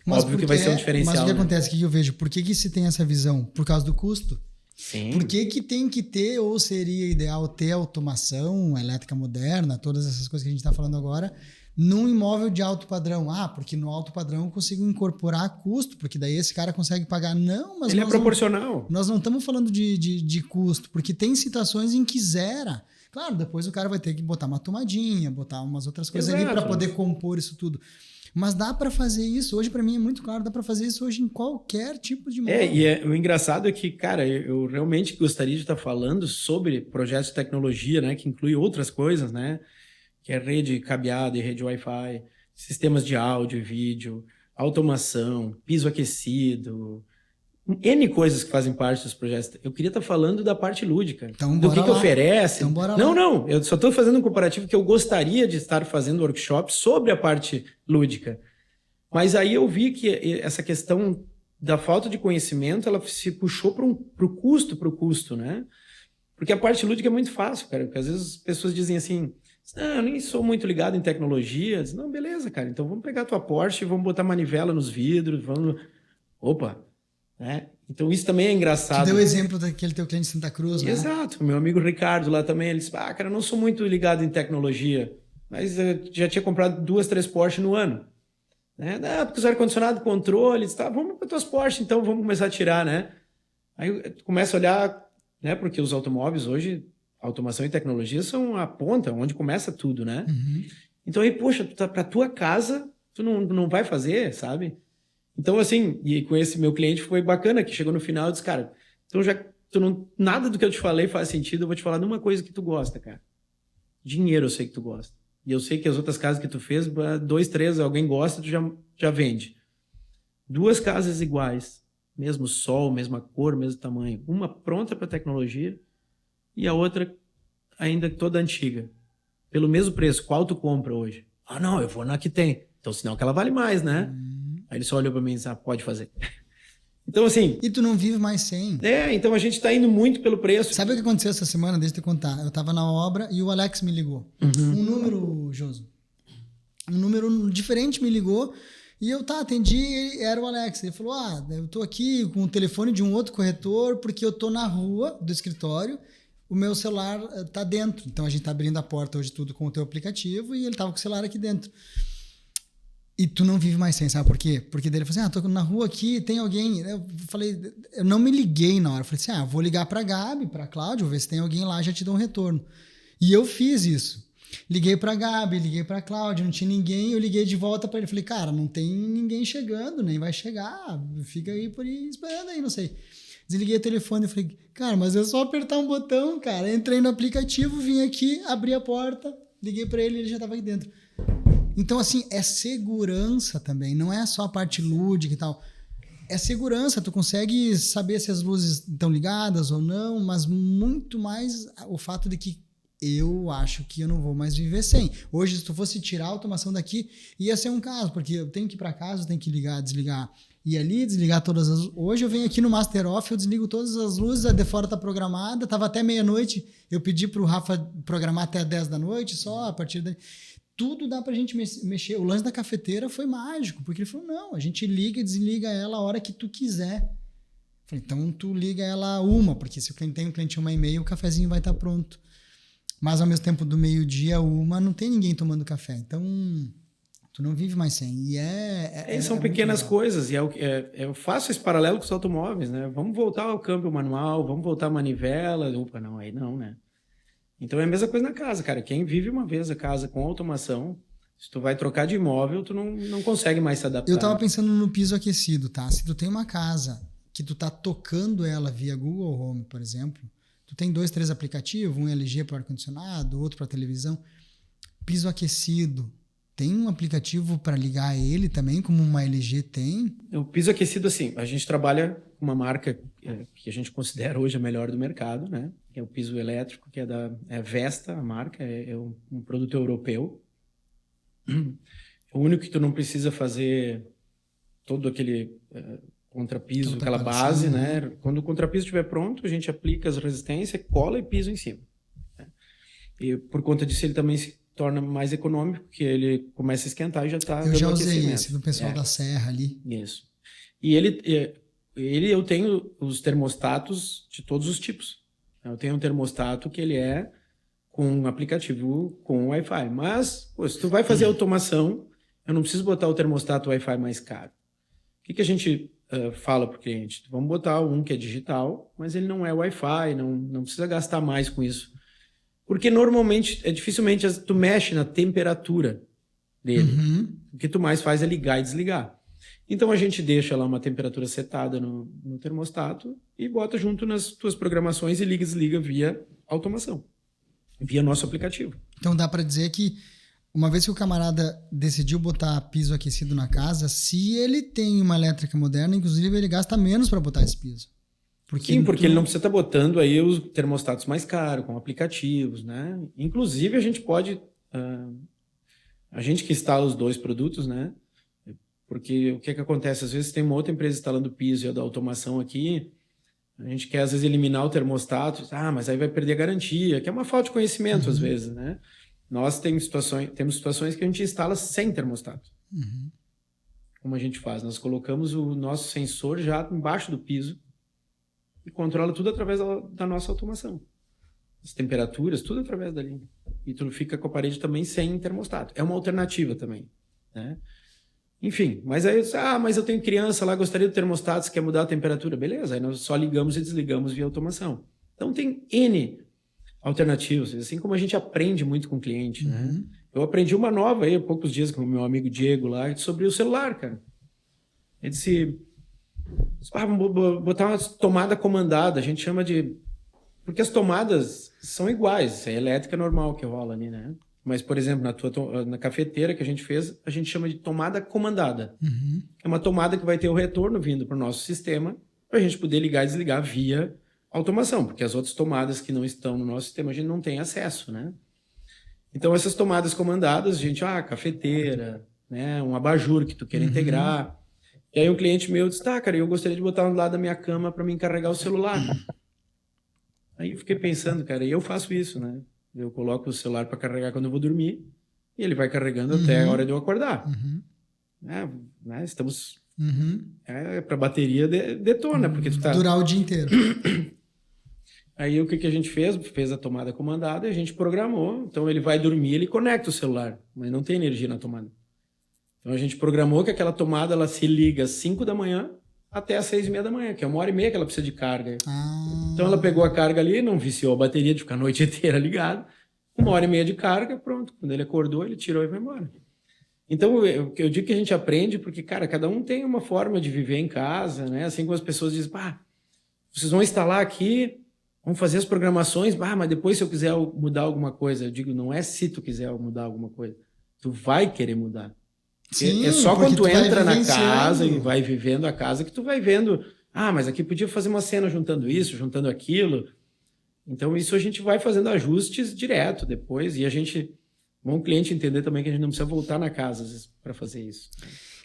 Mas óbvio que vai ser um diferencial. Mas o que né? acontece, o que eu vejo? Por que se tem essa visão? Por causa do custo? Sim. Por que tem que ter, ou seria ideal ter automação elétrica moderna, todas essas coisas que a gente está falando agora, num imóvel de alto padrão? Ah, porque no alto padrão eu consigo incorporar custo, porque daí esse cara consegue pagar. Não, mas ele é proporcional. Nós não estamos falando de custo, porque tem situações em que zera. Claro, depois o cara vai ter que botar uma tomadinha, botar umas outras coisas ali para poder compor isso tudo. Mas dá para fazer isso. Hoje, para mim, é muito claro. Dá para fazer isso hoje em qualquer tipo de imóvel. O engraçado é que, cara, eu realmente gostaria de estar falando sobre projetos de tecnologia, né? Que inclui outras coisas, né? Que é rede cabeada e rede Wi-Fi, sistemas de áudio e vídeo, automação, piso aquecido... N coisas que fazem parte dos projetos. Eu queria estar falando da parte lúdica, então, do que oferece. Então, bora lá. Não, eu só estou fazendo um comparativo que eu gostaria de estar fazendo workshop sobre a parte lúdica. Mas aí eu vi que essa questão da falta de conhecimento, ela se puxou para o custo, né? Porque a parte lúdica é muito fácil, cara. Porque às vezes as pessoas dizem assim, não, eu nem sou muito ligado em tecnologia. Diz, não, beleza, cara, então vamos pegar a tua Porsche e vamos botar manivela nos vidros, vamos... Opa! Né? Então isso também é engraçado. Tu deu o exemplo daquele teu cliente de Santa Cruz, né? Exato, meu amigo Ricardo lá também, ele disse, cara, eu não sou muito ligado em tecnologia, mas eu já tinha comprado 2, 3 Porsche no ano. Né? Não, porque os ar-condicionado, controle, disse, tá, vamos para tuas Porsche então, vamos começar a tirar, né? Aí tu começa a olhar, né, porque os automóveis hoje, automação e tecnologia são a ponta, onde começa tudo, né? Uhum. Então aí, poxa, tu tá pra tua casa, tu não vai fazer, sabe? Então, assim, e com esse meu cliente foi bacana, que chegou no final e disse, cara, então já nada do que eu te falei faz sentido, eu vou te falar de uma coisa que tu gosta, cara. Dinheiro eu sei que tu gosta. E eu sei que as outras casas que tu fez, 2, 3, alguém gosta, tu já vende. 2 casas iguais, mesmo sol, mesma cor, mesmo tamanho. Uma pronta para tecnologia e a outra ainda toda antiga. Pelo mesmo preço, qual tu compra hoje? Ah, não, eu vou na que tem. Então, senão que ela vale mais, né? Aí ele só olhou para mim e disse, pode fazer. Então, assim... E tu não vive mais sem. Então a gente está indo muito pelo preço. Sabe o que aconteceu essa semana? Deixa eu te contar. Eu estava na obra e o Alex me ligou. Um número, Joso. Um número diferente me ligou e eu atendi e era o Alex. Ele falou, eu tô aqui com o telefone de um outro corretor porque eu tô na rua do escritório, o meu celular tá dentro. Então a gente tá abrindo a porta hoje tudo com o teu aplicativo e ele tava com o celular aqui dentro. E tu não vive mais sem, sabe por quê? Porque dele falou assim, tô na rua aqui, tem alguém... Eu falei, eu não me liguei na hora. Eu falei assim, vou ligar pra Gabi, pra Cláudia, vou ver se tem alguém lá, já te dou um retorno. E eu fiz isso. Liguei pra Gabi, liguei pra Cláudia, não tinha ninguém, eu liguei de volta pra ele. Falei, cara, não tem ninguém chegando, nem vai chegar, fica aí por aí esperando aí, não sei. Desliguei o telefone e falei, cara, mas é só apertar um botão, cara. Entrei no aplicativo, vim aqui, abri a porta, liguei pra ele e ele já tava aqui dentro. Então, assim, é segurança também, não é só a parte lúdica e tal. É segurança, tu consegue saber se as luzes estão ligadas ou não, mas muito mais o fato de que eu acho que eu não vou mais viver sem. Hoje, se tu fosse tirar a automação daqui, ia ser um caso, porque eu tenho que ir para casa, eu tenho que ligar, desligar, e ali desligar todas as... Hoje eu venho aqui no Master Off, eu desligo todas as luzes, a de fora tá programada, tava até meia-noite, eu pedi pro Rafa programar até 10 da noite, só a partir daí... Tudo dá pra gente mexer. O lance da cafeteira foi mágico, porque ele falou, não, a gente liga e desliga ela a hora que tu quiser. Eu falei, então tu liga ela porque se tem um cliente 1h30, o cafezinho vai estar pronto. Mas ao mesmo tempo do meio-dia, não tem ninguém tomando café. Então, Tu não vive mais sem. E são pequenas coisas. E eu faço esse paralelo com os automóveis, né? Vamos voltar ao câmbio manual, vamos voltar à manivela. Opa, não, aí não, né? Então é a mesma coisa na casa, cara. Quem vive uma vez a casa com automação, se tu vai trocar de imóvel, tu não consegue mais se adaptar. Eu tava pensando no piso aquecido, tá? Se tu tem uma casa que tu tá tocando ela via Google Home, por exemplo, tu tem 2, 3 aplicativos, um LG para ar-condicionado, outro para televisão. Piso aquecido, tem um aplicativo para ligar ele também, como uma LG tem? O piso aquecido, assim, a gente trabalha com uma marca que a gente considera hoje a melhor do mercado, né? Que é o piso elétrico, que é da Vesta, a marca, é um produto europeu. O único que tu não precisa fazer todo aquele contrapiso, aquela base, né? Quando o contrapiso estiver pronto, a gente aplica as resistências, cola e piso em cima. Né? E por conta disso ele também se torna mais econômico, porque ele começa a esquentar e já está dando aquecimento. Eu já usei esse do pessoal da Serra ali. Isso. E eu tenho os termostatos de todos os tipos. Eu tenho um termostato que ele é com um aplicativo com Wi-Fi. Mas, pô, se tu vai fazer automação, eu não preciso botar o termostato Wi-Fi mais caro. O que a gente fala para o cliente? Vamos botar um que é digital, mas ele não é Wi-Fi, não precisa gastar mais com isso. Porque normalmente, dificilmente tu mexe na temperatura dele. Uhum. O que tu mais faz é ligar e desligar. Então a gente deixa lá uma temperatura setada no termostato e bota junto nas tuas programações e liga e desliga via automação, via nosso aplicativo. Então dá para dizer que uma vez que o camarada decidiu botar piso aquecido na casa, se ele tem uma elétrica moderna, inclusive ele gasta menos para botar esse piso. Porque ele não precisa estar botando aí os termostatos mais caros, com aplicativos, né? Inclusive a gente pode, a gente que instala os 2 produtos, né? Porque o que acontece? Às vezes tem uma outra empresa instalando piso e a da automação aqui, a gente quer às vezes eliminar o termostato, mas aí vai perder a garantia, que é uma falta de conhecimento às vezes, né? Nós temos situações que a gente instala sem termostato. Uhum. Como a gente faz? Nós colocamos o nosso sensor já embaixo do piso e controla tudo através da nossa automação. As temperaturas, tudo através dali. E tu fica com a parede também sem termostato. É uma alternativa também, né? Enfim, mas aí, mas eu tenho criança lá, gostaria do termostato, você quer mudar a temperatura? Beleza, aí nós só ligamos e desligamos via automação. Então tem N alternativas, assim como a gente aprende muito com o cliente, né? Eu aprendi uma nova aí há poucos dias com o meu amigo Diego lá, sobre o celular, cara. Ele disse, vamos botar uma tomada comandada, a gente chama de... Porque as tomadas são iguais, é elétrica normal que rola ali, né? Mas, por exemplo, na cafeteira que a gente fez, a gente chama de tomada comandada. Uhum. É uma tomada que vai ter o retorno vindo para o nosso sistema para a gente poder ligar e desligar via automação, porque as outras tomadas que não estão no nosso sistema a gente não tem acesso, né? Então, essas tomadas comandadas, a gente, cafeteira, né, um abajur que tu queira integrar. E aí um cliente meu disse, cara, eu gostaria de botar do lado da minha cama para me encarregar o celular. Aí eu fiquei pensando, cara, e eu faço isso, né? Eu coloco o celular para carregar quando eu vou dormir e ele vai carregando até a hora de eu acordar. Né? Estamos... para a bateria detona, porque tu tá... Durar o dia inteiro. Aí o que a gente fez? Fez a tomada comandada e a gente programou. Então ele vai dormir, ele conecta o celular, mas não tem energia na tomada. Então a gente programou que aquela tomada ela se liga às 5 da manhã até às 6:30 da manhã, que é 1h30 que ela precisa de carga. Então ela pegou a carga ali, não viciou a bateria de ficar a noite inteira ligado. 1h30 de carga, pronto. Quando ele acordou, ele tirou e vai embora. Então eu digo que a gente aprende porque, cara, cada um tem uma forma de viver em casa, né? Assim como as pessoas dizem, vocês vão instalar aqui, vão fazer as programações, mas depois se eu quiser mudar alguma coisa, eu digo, não é se tu quiser mudar alguma coisa, tu vai querer mudar. Sim, é só quando tu entra na casa e vai vivendo a casa que tu vai vendo, mas aqui podia fazer uma cena juntando isso, juntando aquilo. Então isso a gente vai fazendo ajustes direto depois e a gente... Bom o cliente entender também que a gente não precisa voltar na casa às vezes para fazer isso.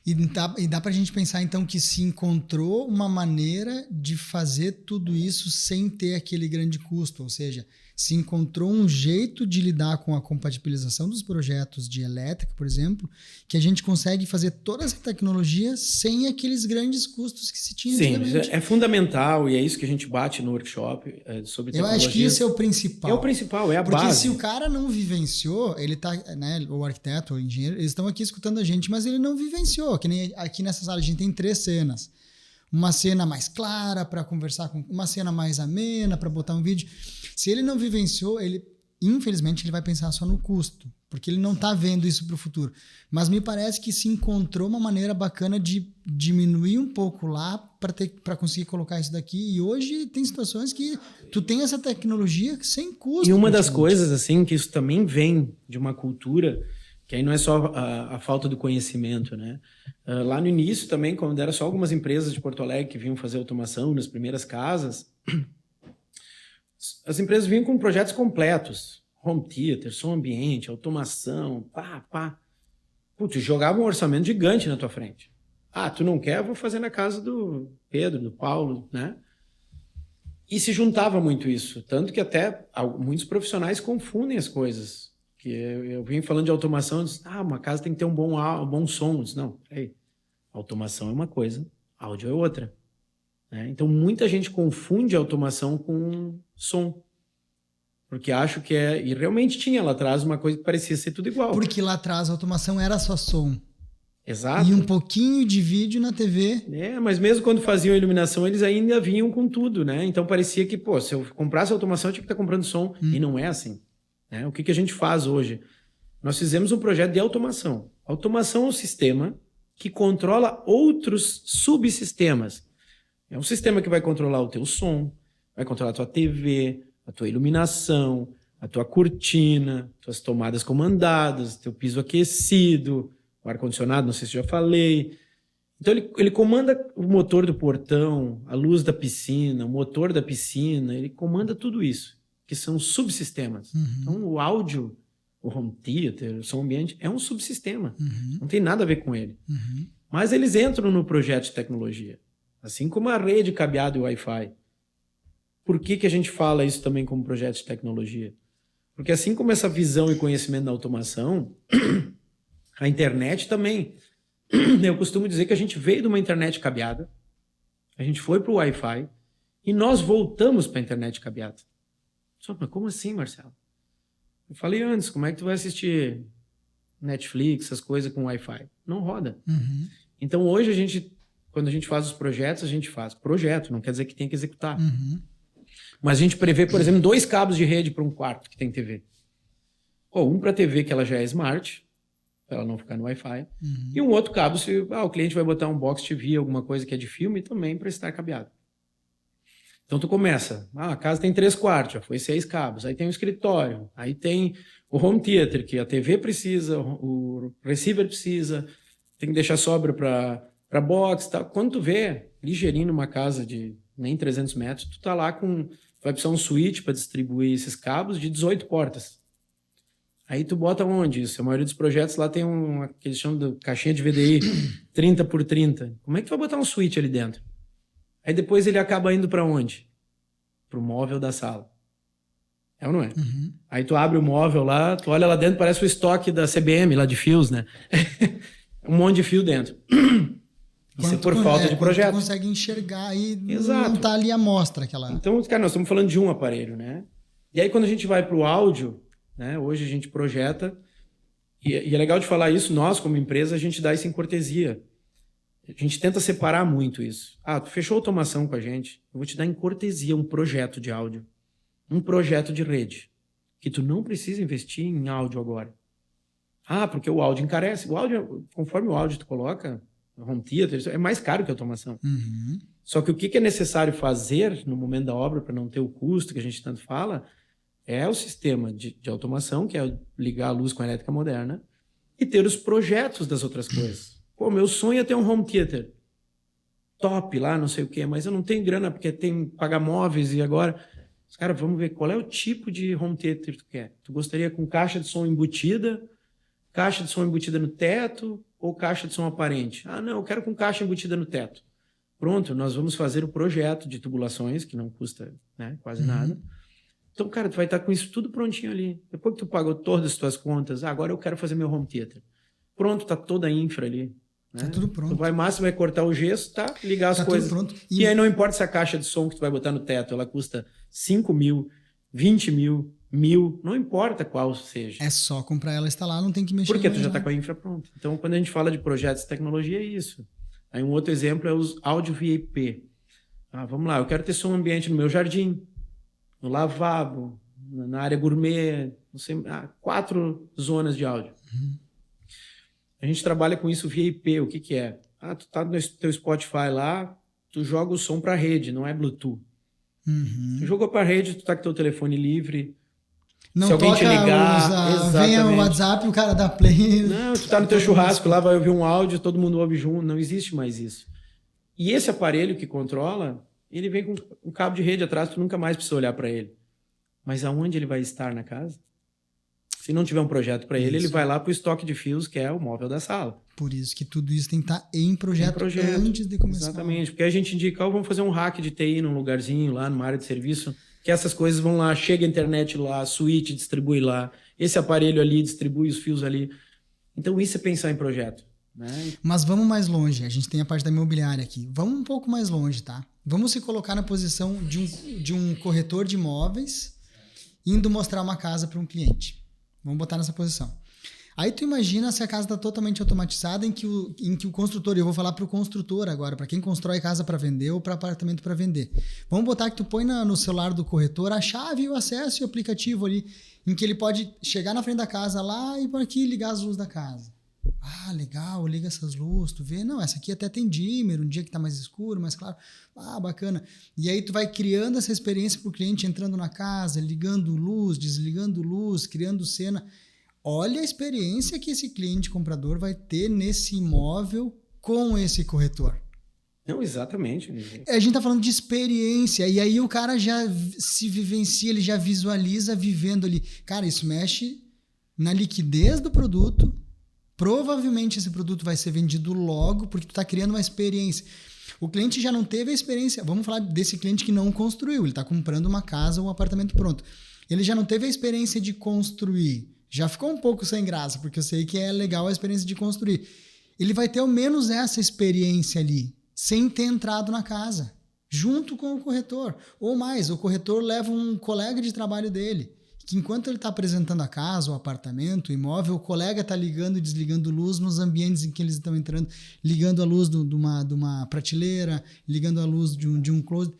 E dá pra gente pensar, então, que se encontrou uma maneira de fazer tudo isso sem ter aquele grande custo, ou seja, se encontrou um jeito de lidar com a compatibilização dos projetos de elétrica, por exemplo, que a gente consegue fazer toda essa tecnologia sem aqueles grandes custos que se tinha antigamente. Sim, é fundamental e é isso que a gente bate no workshop sobre tecnologia. Eu acho que isso é o principal. É o principal, é a Porque base. Porque se o cara não vivenciou, ele tá, né, o arquiteto, o engenheiro, eles estão aqui escutando a gente, mas ele não vivenciou, que nem aqui nessa sala a gente tem 3 cenas. Uma cena mais clara para conversar com, uma cena mais amena para botar um vídeo. Se ele não vivenciou, infelizmente ele vai pensar só no custo, porque ele não está vendo isso para o futuro. Mas me parece que se encontrou uma maneira bacana de diminuir um pouco lá para conseguir colocar isso daqui. E hoje tem situações que tu tem essa tecnologia sem custo. E uma das coisas assim que isso também vem de uma cultura que aí não é só a falta do conhecimento, né? Lá no início também, quando era só algumas empresas de Porto Alegre que vinham fazer automação nas primeiras casas, as empresas vinham com projetos completos. Home theater, som ambiente, automação, pá. Putz, jogava um orçamento gigante na tua frente. Ah, tu não quer? Vou fazer na casa do Pedro, do Paulo, né? E se juntava muito isso. Tanto que até muitos profissionais confundem as coisas. Que eu vim falando de automação, eu disse, uma casa tem que ter um bom som. Eu disse, não, peraí, automação é uma coisa, áudio é outra. Né? Então, muita gente confunde automação com som. Porque acho que e realmente tinha lá atrás uma coisa que parecia ser tudo igual. Porque lá atrás a automação era só som. Exato. E um pouquinho de vídeo na TV. Mas mesmo quando faziam iluminação, eles ainda vinham com tudo, né? Então parecia que, se eu comprasse automação, eu tinha que estar comprando som. E não é assim. Né? O que a gente faz hoje? Nós fizemos um projeto de automação. Automação é um sistema que controla outros subsistemas. É um sistema que vai controlar o teu som, vai controlar a tua TV, a tua iluminação, a tua cortina, tuas tomadas comandadas, teu piso aquecido, o ar-condicionado, não sei se já falei. Então ele comanda o motor do portão, a luz da piscina, o motor da piscina, ele comanda tudo isso, que são subsistemas. Uhum. Então o áudio, o home theater, o som ambiente, é um subsistema. Uhum. Não tem nada a ver com ele. Uhum. Mas eles entram no projeto de tecnologia, assim como a rede, cabeado e Wi-Fi. Por que a gente fala isso também como projeto de tecnologia? Porque assim como essa visão e conhecimento da automação, a internet também. Eu costumo dizer que a gente veio de uma internet cabeada, a gente foi para o Wi-Fi e nós voltamos para a internet cabeada. Só, mas como assim, Marcelo? Eu falei antes, como é que tu vai assistir Netflix, essas coisas com Wi-Fi? Não roda. Uhum. Então hoje quando a gente faz os projetos, a gente faz projeto, não quer dizer que tem que executar. Uhum. Mas a gente prevê, por exemplo, 2 cabos de rede para um quarto que tem TV. Ou um para a TV que ela já é smart, para ela não ficar no Wi-Fi, e um outro cabo se o cliente vai botar um box TV, alguma coisa que é de filme, também para estar cabeado. Então tu começa, a casa tem 3 quartos, já foi 6 cabos, aí tem o escritório, aí tem o home theater, que a TV precisa, o receiver precisa, tem que deixar sobra para box, tá? Quando tu vê, ligeirinho numa casa de nem 300 metros, tu tá lá vai precisar um switch para distribuir esses cabos de 18 portas. Aí tu bota onde isso? A maioria dos projetos lá tem que eles chamam de caixinha de VDI 30 por 30. Como é que tu vai botar um switch ali dentro? Aí depois ele acaba indo para onde? Pro móvel da sala. É ou não é? Uhum. Aí tu abre o móvel lá, tu olha lá dentro, parece o estoque da CBM lá de fios, né? Um monte de fio dentro. Isso é por falta de projeto. Tu consegue enxergar e Exato. não tá ali a mostra aquela. Então, cara, nós estamos falando de um aparelho, né? E aí quando a gente vai para o áudio, né? Hoje a gente projeta, e é legal de falar isso, nós como empresa, a gente dá isso em cortesia. A gente tenta separar muito isso. Tu fechou automação com a gente, eu vou te dar em cortesia um projeto de áudio, um projeto de rede, que tu não precisa investir em áudio agora. Porque o áudio encarece. O áudio, conforme o áudio tu coloca, home theater, é mais caro que a automação. Uhum. Só que o que é necessário fazer no momento da obra para não ter o custo que a gente tanto fala é o sistema de automação, que é ligar a luz com a elétrica moderna, e ter os projetos das outras coisas. Meu sonho é ter um home theater top lá, não sei o quê, mas eu não tenho grana porque tem que pagar móveis e agora... Cara, vamos ver qual é o tipo de home theater que tu quer. Tu gostaria com caixa de som embutida no teto, ou caixa de som aparente? Ah, não, eu quero com caixa embutida no teto. Pronto, nós vamos fazer o projeto de tubulações, que não custa, né, quase nada. Então, cara, tu vai estar com isso tudo prontinho ali. Depois que tu pagou todas as tuas contas, agora eu quero fazer meu home theater. Pronto, tá toda a infra ali. Né? Tá tudo pronto. Tu vai máximo, vai cortar o gesso, tá? Ligar as coisas. Tudo pronto. E aí não importa se a caixa de som que tu vai botar no teto, ela custa 5 mil, 20 mil, 1.000, não importa qual seja. É só comprar ela e instalar, não tem que mexer. Porque tu já tá com a infra pronta. Então, quando a gente fala de projetos de tecnologia, é isso. Aí um outro exemplo é os áudio VIP. Ah, vamos lá, eu quero ter som ambiente no meu jardim, no lavabo, na área gourmet, não sei, 4 zonas de áudio. A gente trabalha com isso via IP. O que que é? Ah, tu tá no teu Spotify lá, tu joga o som pra rede, não é Bluetooth. Tu jogou pra rede, tu tá com teu telefone livre. Não se alguém toca, te ligar, vem o WhatsApp, o cara dá play. Não, tu tá no teu churrasco lá, vai ouvir um áudio, todo mundo ouve junto. Não existe mais isso. E esse aparelho que controla, ele vem com um cabo de rede atrás, tu nunca mais precisa olhar para ele. Mas aonde ele vai estar na casa? Se não tiver um projeto para ele, ele vai lá pro estoque de fios, que é o móvel da sala. Por isso que tudo isso tem que estar em projeto antes de começar. Exatamente, porque a gente indica, vamos fazer um hack de TI num lugarzinho lá, numa área de serviço, que essas coisas vão lá, chega a internet lá, a suíte distribui lá, esse aparelho ali distribui os fios ali. Então isso é pensar em projeto. Né? Mas vamos mais longe, a gente tem a parte da imobiliária aqui. Vamos um pouco mais longe, tá? Vamos se colocar na posição de um corretor de imóveis indo mostrar uma casa para um cliente. Vamos botar nessa posição. Aí tu imagina se a casa está totalmente automatizada em que o construtor, eu vou falar para o construtor agora, para quem constrói casa para vender ou para apartamento para vender. Vamos botar que tu põe no celular do corretor a chave, o acesso e o aplicativo ali, em que ele pode chegar na frente da casa lá e por aqui ligar as luzes da casa. Ah, legal, liga essas luzes, tu vê, não, essa aqui até tem dimmer, um dia que tá mais escuro, mais claro, bacana. E aí tu vai criando essa experiência pro cliente entrando na casa, ligando luz, desligando luz, criando cena. Olha a experiência que esse cliente comprador vai ter nesse imóvel com esse corretor. Não, exatamente. A gente tá falando de experiência, e aí o cara já se vivencia, ele já visualiza vivendo ali. Cara, isso mexe na liquidez do produto. Provavelmente esse produto vai ser vendido logo, porque tu está criando uma experiência. O cliente já não teve a experiência. Vamos falar desse cliente que não construiu. Ele está comprando uma casa ou um apartamento pronto. Ele já não teve a experiência de construir. Já ficou um pouco sem graça, porque eu sei que é legal a experiência de construir. Ele vai ter ao menos essa experiência ali, sem ter entrado na casa, junto com o corretor. Ou mais, o corretor leva um colega de trabalho dele, que enquanto ele está apresentando a casa, o apartamento, o imóvel, o colega está ligando e desligando luz nos ambientes em que eles estão entrando, ligando a luz de uma prateleira, ligando a luz de um closet.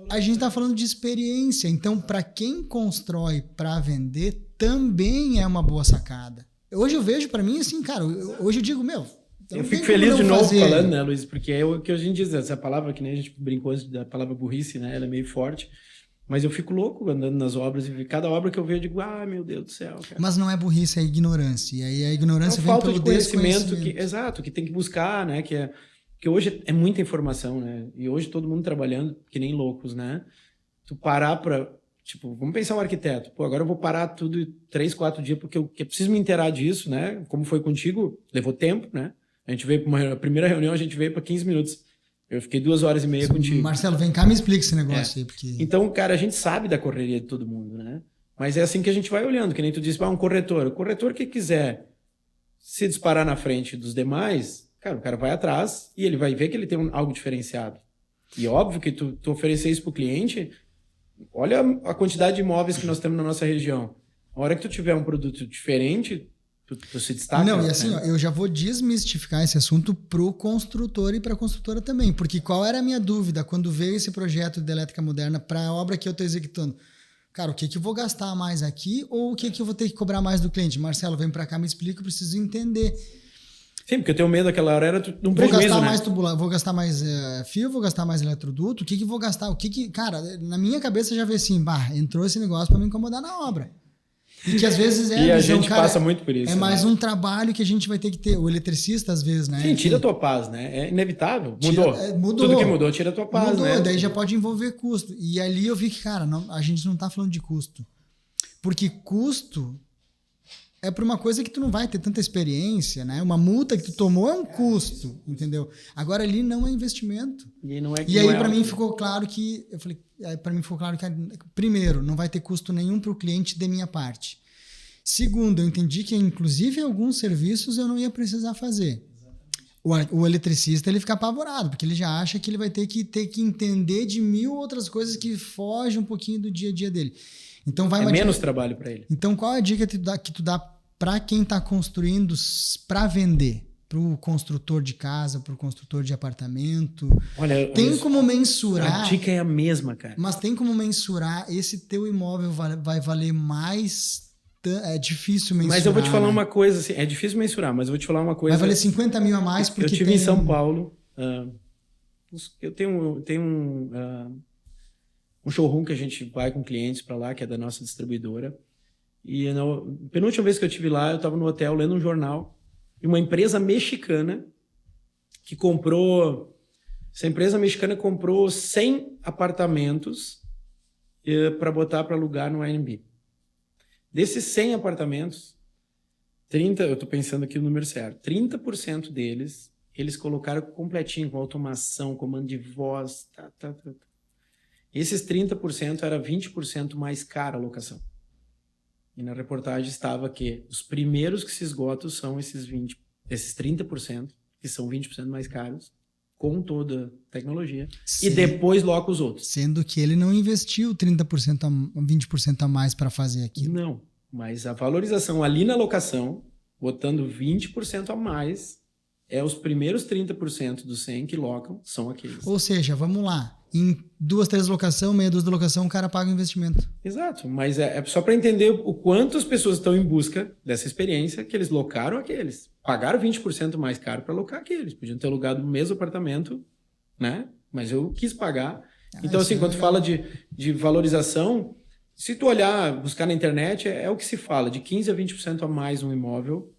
A gente está falando de experiência, então para quem constrói para vender, também é uma boa sacada. Hoje eu vejo para mim assim, cara, hoje eu digo, eu fico feliz de novo falando, né, Luiz? Porque é o que a gente diz, essa palavra que nem a gente brincou da palavra burrice, né? Ela é meio forte. Mas eu fico louco andando nas obras e cada obra que eu vejo eu digo, meu Deus do céu, cara. Mas não é burrice, é ignorância. E aí a ignorância vem falta pelo de conhecimento. Exato, que tem que buscar, né? Que hoje é muita informação, né? E hoje todo mundo trabalhando que nem loucos, né? Tu parar pra... Tipo, vamos pensar um arquiteto. Pô, agora eu vou parar tudo 3, 4 dias porque eu preciso me inteirar disso, né? Como foi contigo, levou tempo, né? A gente veio para a primeira reunião, a gente veio para 15 minutos. Eu fiquei 2h30 contigo. Marcelo, vem cá, me explica esse negócio aí. Porque... Então, cara, a gente sabe da correria de todo mundo, né? Mas é assim que a gente vai olhando, que nem tu disse, um corretor. O corretor que quiser se disparar na frente dos demais, cara, o cara vai atrás e ele vai ver que ele tem algo diferenciado. E óbvio que tu oferecer isso pro cliente, olha a quantidade de imóveis que nós temos na nossa região. A hora que tu tiver um produto diferente... Tu se destaca. Não, e assim, eu já vou desmistificar esse assunto pro construtor e pra construtora também, porque qual era a minha dúvida quando veio esse projeto de elétrica moderna para a obra que eu estou executando? Cara, o que eu vou gastar mais aqui ou o que eu vou ter que cobrar mais do cliente? Marcelo, vem para cá, me explica, eu preciso entender. Sim, porque eu tenho medo daquela hora era de um prejuízo, gastar né? mais vou gastar mais fio, vou gastar mais eletroduto, o que vou gastar? Cara, na minha cabeça já veio assim, entrou esse negócio para me incomodar na obra. E que às vezes e a gente passa muito por isso. É mais um trabalho que a gente vai ter que ter. O eletricista, às vezes, né? Sim, tira a tua paz, né? É inevitável. Mudou. Tudo que mudou, tira a tua paz, né? Daí já pode envolver custo. E ali eu vi que, cara, a gente não tá falando de custo. Porque custo é por uma coisa que tu não vai ter tanta experiência, né? Uma multa que tu tomou é um custo, entendeu? Agora ali não é investimento. E aí para mim ficou claro que primeiro, não vai ter custo nenhum para o cliente de minha parte. Segundo, eu entendi que inclusive alguns serviços eu não ia precisar fazer. O eletricista ele fica apavorado, porque ele já acha que ele vai ter que entender de 1000 outras coisas que fogem um pouquinho do dia a dia dele. Então vai menos trabalho para ele. Então qual é a dica que tu dá para quem está construindo para vender? Para o construtor de casa, para o construtor de apartamento. Olha, tem como mensurar... A dica é a mesma, cara. Mas tem como mensurar esse teu imóvel vai valer mais... É difícil mensurar. Mas eu vou te falar uma coisa, assim, é difícil mensurar, mas eu vou te falar uma coisa... Vai valer 50 mil a mais porque eu tive em São Paulo, eu tenho um showroom que a gente vai com clientes para lá, que é da nossa distribuidora, e na penúltima vez que eu estive lá, eu estava no hotel lendo um jornal, e uma empresa mexicana que comprou... Essa empresa mexicana comprou 100 apartamentos para botar para alugar no Airbnb. Desses 100 apartamentos, 30, eu estou pensando aqui o número certo, 30% deles, eles colocaram completinho, com automação, comando de voz, Esses 30% era 20% mais cara a locação. E na reportagem estava que os primeiros que se esgotam são esses 30%, que são 20% mais caros, com toda a tecnologia, e depois loca os outros. Sendo que ele não investiu 30% a 20% a mais para fazer aquilo. Não, mas a valorização ali na locação, botando 20% a mais, os primeiros 30% dos 100 que locam são aqueles. Ou seja, vamos lá, em 2, 3 locação, meia dúzia de locação, o cara paga o investimento. Exato, mas é só para entender o quanto as pessoas estão em busca dessa experiência, que eles locaram aqueles. Pagaram 20% mais caro para alocar aqueles. Podiam ter alugado o mesmo apartamento, né? Mas eu quis pagar. Então, assim, quando fala de valorização, se tu olhar, buscar na internet, é o que se fala, de 15% a 20% a mais um imóvel,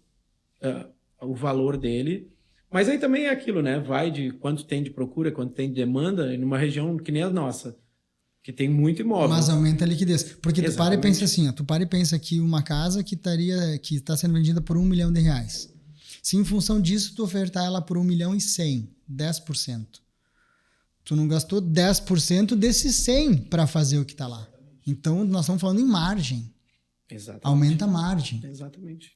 o valor dele. Mas aí também é aquilo, né? Vai de quanto tem de procura, quanto tem de demanda, em uma região que nem a nossa, que tem muito imóvel. Mas aumenta a liquidez. Porque tu para e pensa assim, tu para e pensa que uma casa que está sendo vendida por R$1 milhão. Se em função disso tu ofertar ela por 1.100.000, 10%. Tu não gastou 10% desses 100 para fazer o que está lá. Então nós estamos falando em margem. Exatamente. Aumenta a margem. Exatamente.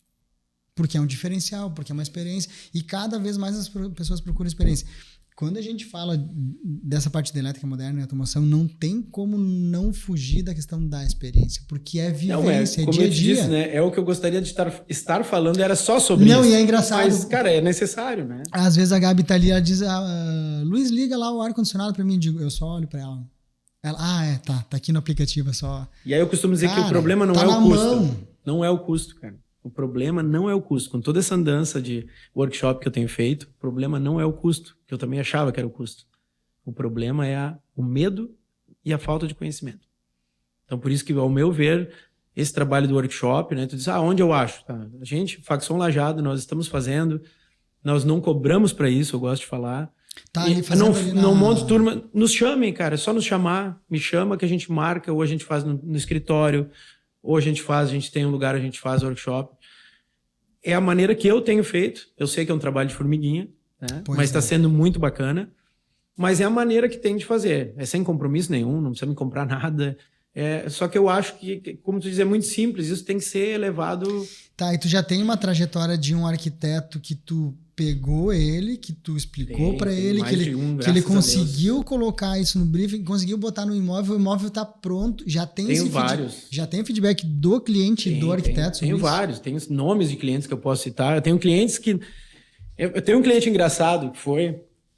Porque é um diferencial, porque é uma experiência. E cada vez mais as pessoas procuram experiência. Quando a gente fala dessa parte da elétrica moderna e automação, não tem como não fugir da questão da experiência, porque é vivência, como dia a eu te dia. disse, né? É o que eu gostaria de estar falando, era só sobre isso. Não, e é engraçado. Mas, cara, é necessário, né? Às vezes a Gabi tá ali, ela diz, Luiz, liga lá o ar-condicionado pra mim. Eu só olho pra ela. Ela, tá aqui no aplicativo, é só... E aí eu costumo dizer, cara, que o problema não é o custo. Não é o custo, cara. O problema não é o custo. Com toda essa andança de workshop que eu tenho feito, o problema não é o custo, que eu também achava que era o custo. O problema é o medo e a falta de conhecimento. Então, por isso que, ao meu ver, esse trabalho do workshop, né? Tu diz, onde eu acho? Tá? A gente, Facção Lajado, nós estamos fazendo, nós não cobramos para isso, eu gosto de falar. Tá ali fazendo não monto turma, nos chamem, cara, é só nos chamar, me chama que a gente marca, ou a gente faz no escritório, ou a gente tem um lugar, a gente faz workshop. É a maneira que eu tenho feito. Eu sei que é um trabalho de formiguinha, né? Mas está sendo muito bacana. Mas é a maneira que tem de fazer. É sem compromisso nenhum, não precisa me comprar nada. Só que eu acho que, como tu diz, é muito simples. Isso tem que ser levado... Tá, e tu já tem uma trajetória de um arquiteto que tu pegou ele, que tu explicou para ele, que ele conseguiu colocar isso no briefing, conseguiu botar no imóvel, o imóvel tá pronto, já tem vários. Já tem feedback do cliente, do arquiteto? Tenho vários, tenho nomes de clientes que eu posso citar. Eu tenho clientes que... Eu tenho um cliente engraçado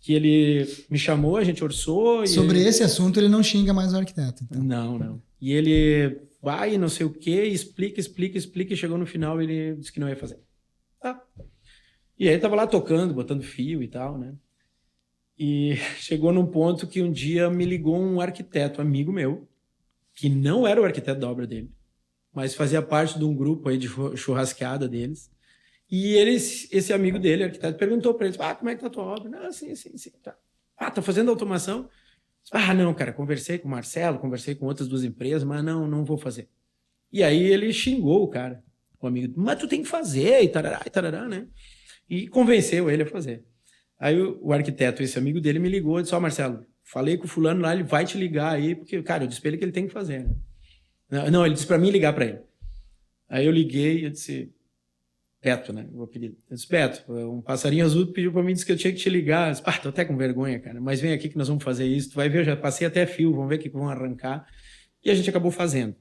que ele me chamou, a gente orçou... Sobre esse assunto ele não xinga mais o arquiteto. Então. Não. E ele vai, não sei o quê, explica, e chegou no final ele disse que não ia fazer. Tá. E aí ele tava lá tocando, botando fio e tal, né? E chegou num ponto que um dia me ligou um arquiteto, amigo meu, que não era o arquiteto da obra dele, mas fazia parte de um grupo aí de churrasqueada deles. E esse amigo dele, arquiteto, perguntou para ele, como é que tá a tua obra? Não, sim, tá. Tá fazendo automação? Não, cara, conversei com o Marcelo, conversei com outras 2 empresas, mas não vou fazer. E aí ele xingou o cara. o amigo, mas tu tem que fazer, e tarará, né? E convenceu ele a fazer. Aí o arquiteto, esse amigo dele, me ligou e disse, Marcelo, falei com o fulano lá, ele vai te ligar aí, porque, cara, eu disse pra ele que ele tem que fazer, né? Não, ele disse pra mim ligar pra ele. Aí eu liguei e eu disse, Beto, né? Eu disse, Beto, um passarinho azul pediu pra mim, disse que eu tinha que te ligar. Eu disse, tô até com vergonha, cara, mas vem aqui que nós vamos fazer isso. Tu vai ver, eu já passei até fio, vamos ver o que vão arrancar. E a gente acabou fazendo.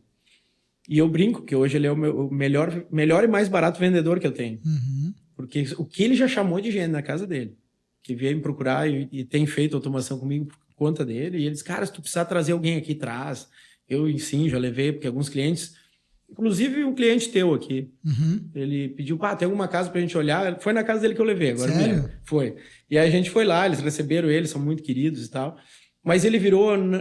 E eu brinco que hoje ele é o melhor e mais barato vendedor que eu tenho. Uhum. Porque o que ele já chamou de gente na casa dele, que veio me procurar e tem feito automação comigo por conta dele. E ele disse, cara, se tu precisar trazer alguém aqui, traz. Eu, sim, já levei, porque alguns clientes... Inclusive um cliente teu aqui, ele pediu, tem alguma casa pra gente olhar? Foi na casa dele que eu levei, agora Sério? Foi. E aí a gente foi lá, eles receberam ele, são muito queridos e tal. Mas ele virou um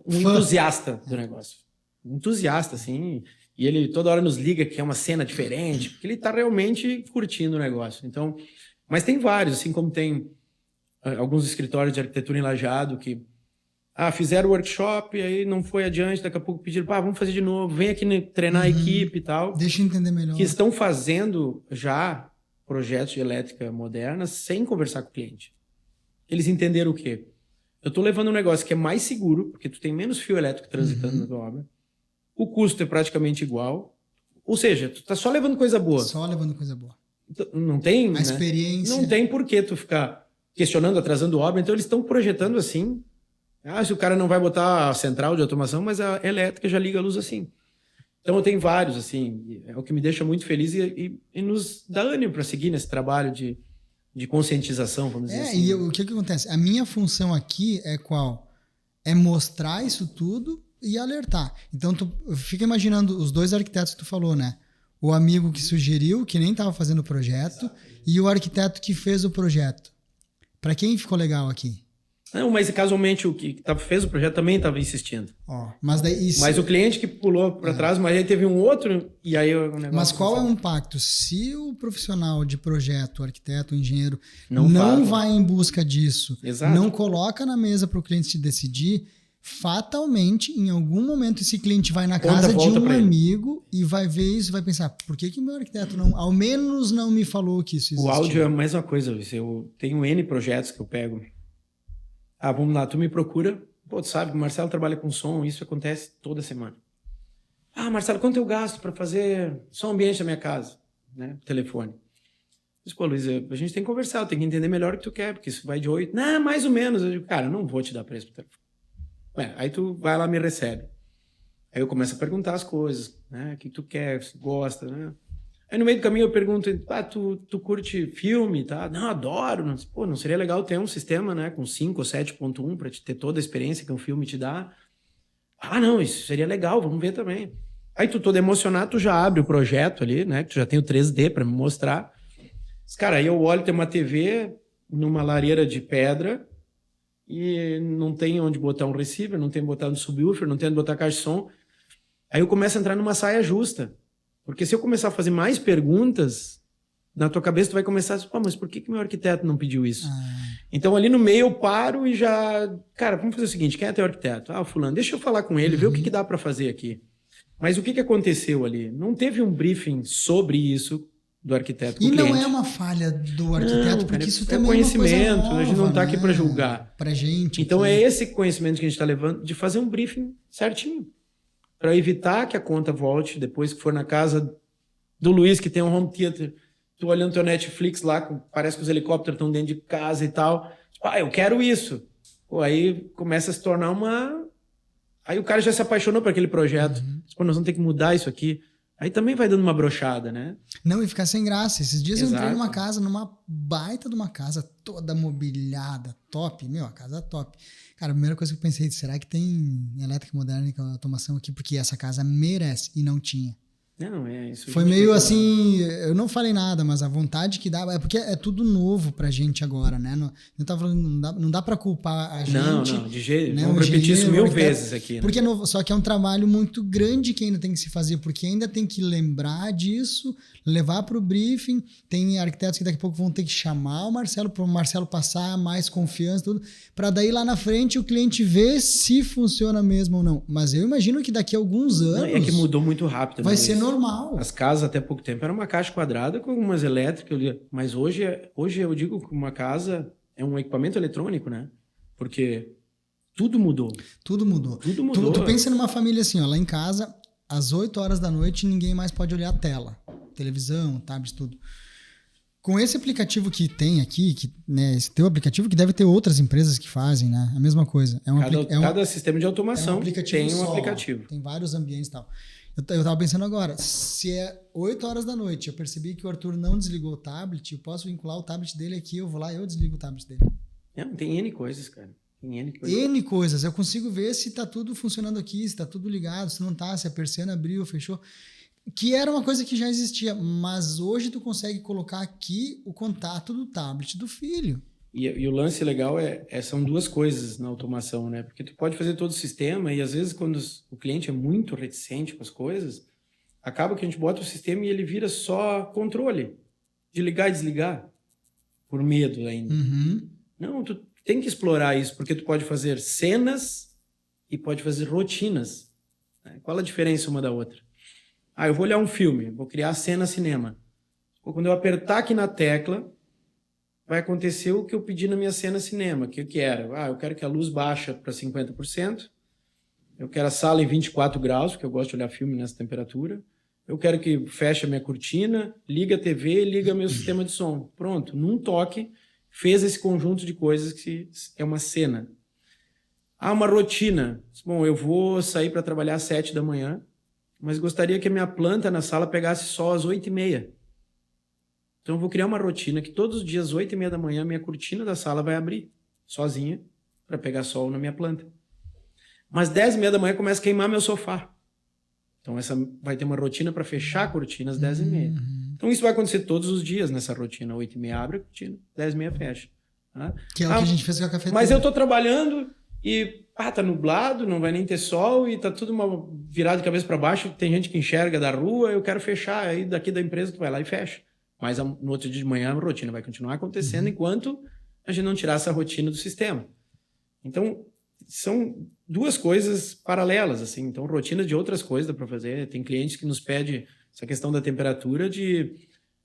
entusiasta do negócio. Um entusiasta, assim. E ele toda hora nos liga que é uma cena diferente, porque ele tá realmente curtindo o negócio. Então, mas tem vários, assim como tem alguns escritórios de arquitetura em Lajeado que fizeram o workshop, aí não foi adiante, daqui a pouco pediram, vamos fazer de novo, vem aqui treinar a equipe e tal. Deixa eu entender melhor. Que estão fazendo já projetos de elétrica moderna sem conversar com o cliente. Eles entenderam o quê? Eu estou levando um negócio que é mais seguro, porque tu tem menos fio elétrico transitando na tua obra, o custo é praticamente igual, ou seja, tu tá só levando coisa boa. Só levando coisa boa. Não tem... A experiência... Não tem por que tu ficar questionando, atrasando obra, então eles estão projetando assim... se o cara não vai botar a central de automação, mas a elétrica já liga a luz assim. Então eu tenho vários, assim, é o que me deixa muito feliz e nos dá ânimo para seguir nesse trabalho de conscientização, vamos dizer assim. E o que acontece? A minha função aqui é qual? É mostrar isso tudo e alertar. Então tu fica imaginando os dois arquitetos que tu falou, né? O amigo que sugeriu, que nem estava fazendo o projeto, e o arquiteto que fez o projeto. Para quem ficou legal aqui? Não, mas casualmente o que fez o projeto também estava insistindo. Mas o cliente que pulou para trás, mas aí teve um outro e aí o negócio... Mas qual é o impacto? Se o profissional de projeto, o arquiteto, o engenheiro, não vai em busca disso, não coloca na mesa para o cliente se decidir, fatalmente, em algum momento, esse cliente vai na casa de um amigo e vai ver isso e vai pensar, por que meu arquiteto ao menos não me falou que isso existia? O áudio é a mesma coisa. Eu tenho N projetos que eu pego. Vamos lá, tu me procura. Pô, tu sabe, o Marcelo trabalha com som, isso acontece toda semana. Marcelo, quanto eu gasto para fazer som ambiente na minha casa? Né? Telefone. Pô, Luiz, a gente tem que conversar, eu tenho que entender melhor o que tu quer, porque isso vai de 8. Não, mais ou menos. Eu digo, cara, eu não vou te dar preço pro telefone. Aí tu vai lá e me recebe. Aí eu começo a perguntar as coisas, né? O que tu quer, se gosta, né? Aí no meio do caminho eu pergunto, tu curte filme, tá? Não, adoro. Não seria legal ter um sistema, né, com 5 ou 7.1 para te ter toda a experiência que um filme te dá? Não, isso seria legal, vamos ver também. Aí tu todo emocionado, tu já abre o projeto ali, né, que tu já tem o 3D para me mostrar. Cara, aí eu olho, tem uma TV numa lareira de pedra e não tem onde botar um receiver, não tem onde botar um subwoofer, não tem onde botar caixa de som. Aí eu começo a entrar numa saia justa. Porque se eu começar a fazer mais perguntas, na tua cabeça tu vai começar a dizer, mas por que meu arquiteto não pediu isso? Então ali no meio eu paro e já... Cara, vamos fazer o seguinte, quem é teu arquiteto? O fulano, deixa eu falar com ele, ver o que dá para fazer aqui. Mas o que aconteceu ali? Não teve um briefing sobre isso do arquiteto com o cliente. Não é uma falha do arquiteto, porque isso também conhecimento, é uma coisa nova, a gente não está aqui para julgar. Pra gente. Então é esse conhecimento que a gente está levando, de fazer um briefing certinho. Para evitar que a conta volte depois que for na casa do Luiz, que tem um home theater, tu olhando teu Netflix lá, parece que os helicópteros estão dentro de casa e tal. Eu quero isso. Aí começa a se tornar uma... Aí o cara já se apaixonou por aquele projeto. Nós vamos ter que mudar isso aqui. Aí também vai dando uma brochada, né? Não, e ficar sem graça. Esses dias eu entrei numa casa, numa baita de uma casa, toda mobiliada, top. A casa top. Cara, a primeira coisa que eu pensei, será que tem elétrica moderna com automação aqui? Porque essa casa merece e não tinha. Não, é isso. Foi meio assim, eu não falei nada, mas a vontade que dá, é porque é tudo novo pra gente agora, né? Eu tava falando, não dá pra culpar a gente. Não, de jeito, né? Vamos repetir isso 1000 vezes aqui. Né? Porque só que é um trabalho muito grande que ainda tem que se fazer, porque ainda tem que lembrar disso, levar pro briefing, tem arquitetos que daqui a pouco vão ter que chamar o Marcelo, para o Marcelo passar mais confiança, tudo, para daí lá na frente o cliente ver se funciona mesmo ou não. Mas eu imagino que daqui a alguns anos... É que mudou muito rápido. Vai ser normal. As casas até pouco tempo era uma caixa quadrada com algumas elétricas, mas hoje eu digo que uma casa é um equipamento eletrônico, né? Porque tudo mudou. Tudo mudou. Tu pensa numa família assim, ó, lá em casa, às 8 horas da noite, ninguém mais pode olhar a tela. Televisão, tablet, tudo. Com esse aplicativo que tem aqui, né, esse teu aplicativo, que deve ter outras empresas que fazem, né? A mesma coisa. Cada sistema de automação tem um aplicativo. Tem vários ambientes e tal. Eu tava pensando agora, se é 8 horas da noite, eu percebi que o Arthur não desligou o tablet, eu posso vincular o tablet dele aqui, eu vou lá e eu desligo o tablet dele. Tem N coisas, cara. N coisas. Eu consigo ver se tá tudo funcionando aqui, se tá tudo ligado, se não tá, se a persiana abriu, fechou. Que era uma coisa que já existia, mas hoje tu consegue colocar aqui o contato do tablet do filho. E o lance legal são duas coisas na automação, né? Porque tu pode fazer todo o sistema e às vezes quando o cliente é muito reticente com as coisas, acaba que a gente bota o sistema e ele vira só controle de ligar e desligar por medo ainda. Uhum. Não, tu tem que explorar isso, porque tu pode fazer cenas e pode fazer rotinas. Qual a diferença uma da outra? Eu vou olhar um filme, vou criar cena cinema. Quando eu apertar aqui na tecla, vai acontecer o que eu pedi na minha cena cinema, que eu quero. Eu quero que a luz baixa para 50%, eu quero a sala em 24 graus, porque eu gosto de olhar filme nessa temperatura, eu quero que feche a minha cortina, liga a TV, liga meu sistema de som. Pronto, num toque, fez esse conjunto de coisas que é uma cena. Uma rotina. Bom, eu vou sair para trabalhar às 7 da manhã, mas gostaria que a minha planta na sala pegasse sol às 8h30. Então eu vou criar uma rotina que todos os dias, às 8h30 da manhã, minha cortina da sala vai abrir sozinha para pegar sol na minha planta. Mas 10h30 da manhã começa a queimar meu sofá. Então essa vai ter uma rotina para fechar a cortina às 10h30. Então isso vai acontecer todos os dias nessa rotina. 8h30 abre a cortina, 10h30 fecha. Tá? Que é o que a gente fez com a cafeteira. Mas eu estou trabalhando e tá nublado, não vai nem ter sol e tá tudo virado de cabeça para baixo. Tem gente que enxerga da rua, eu quero fechar. Aí daqui da empresa tu vai lá e fecha. Mas no outro dia de manhã a rotina vai continuar acontecendo enquanto a gente não tirar essa rotina do sistema. Então, são duas coisas paralelas, assim. Então, rotina de outras coisas dá para fazer. Tem clientes que nos pedem essa questão da temperatura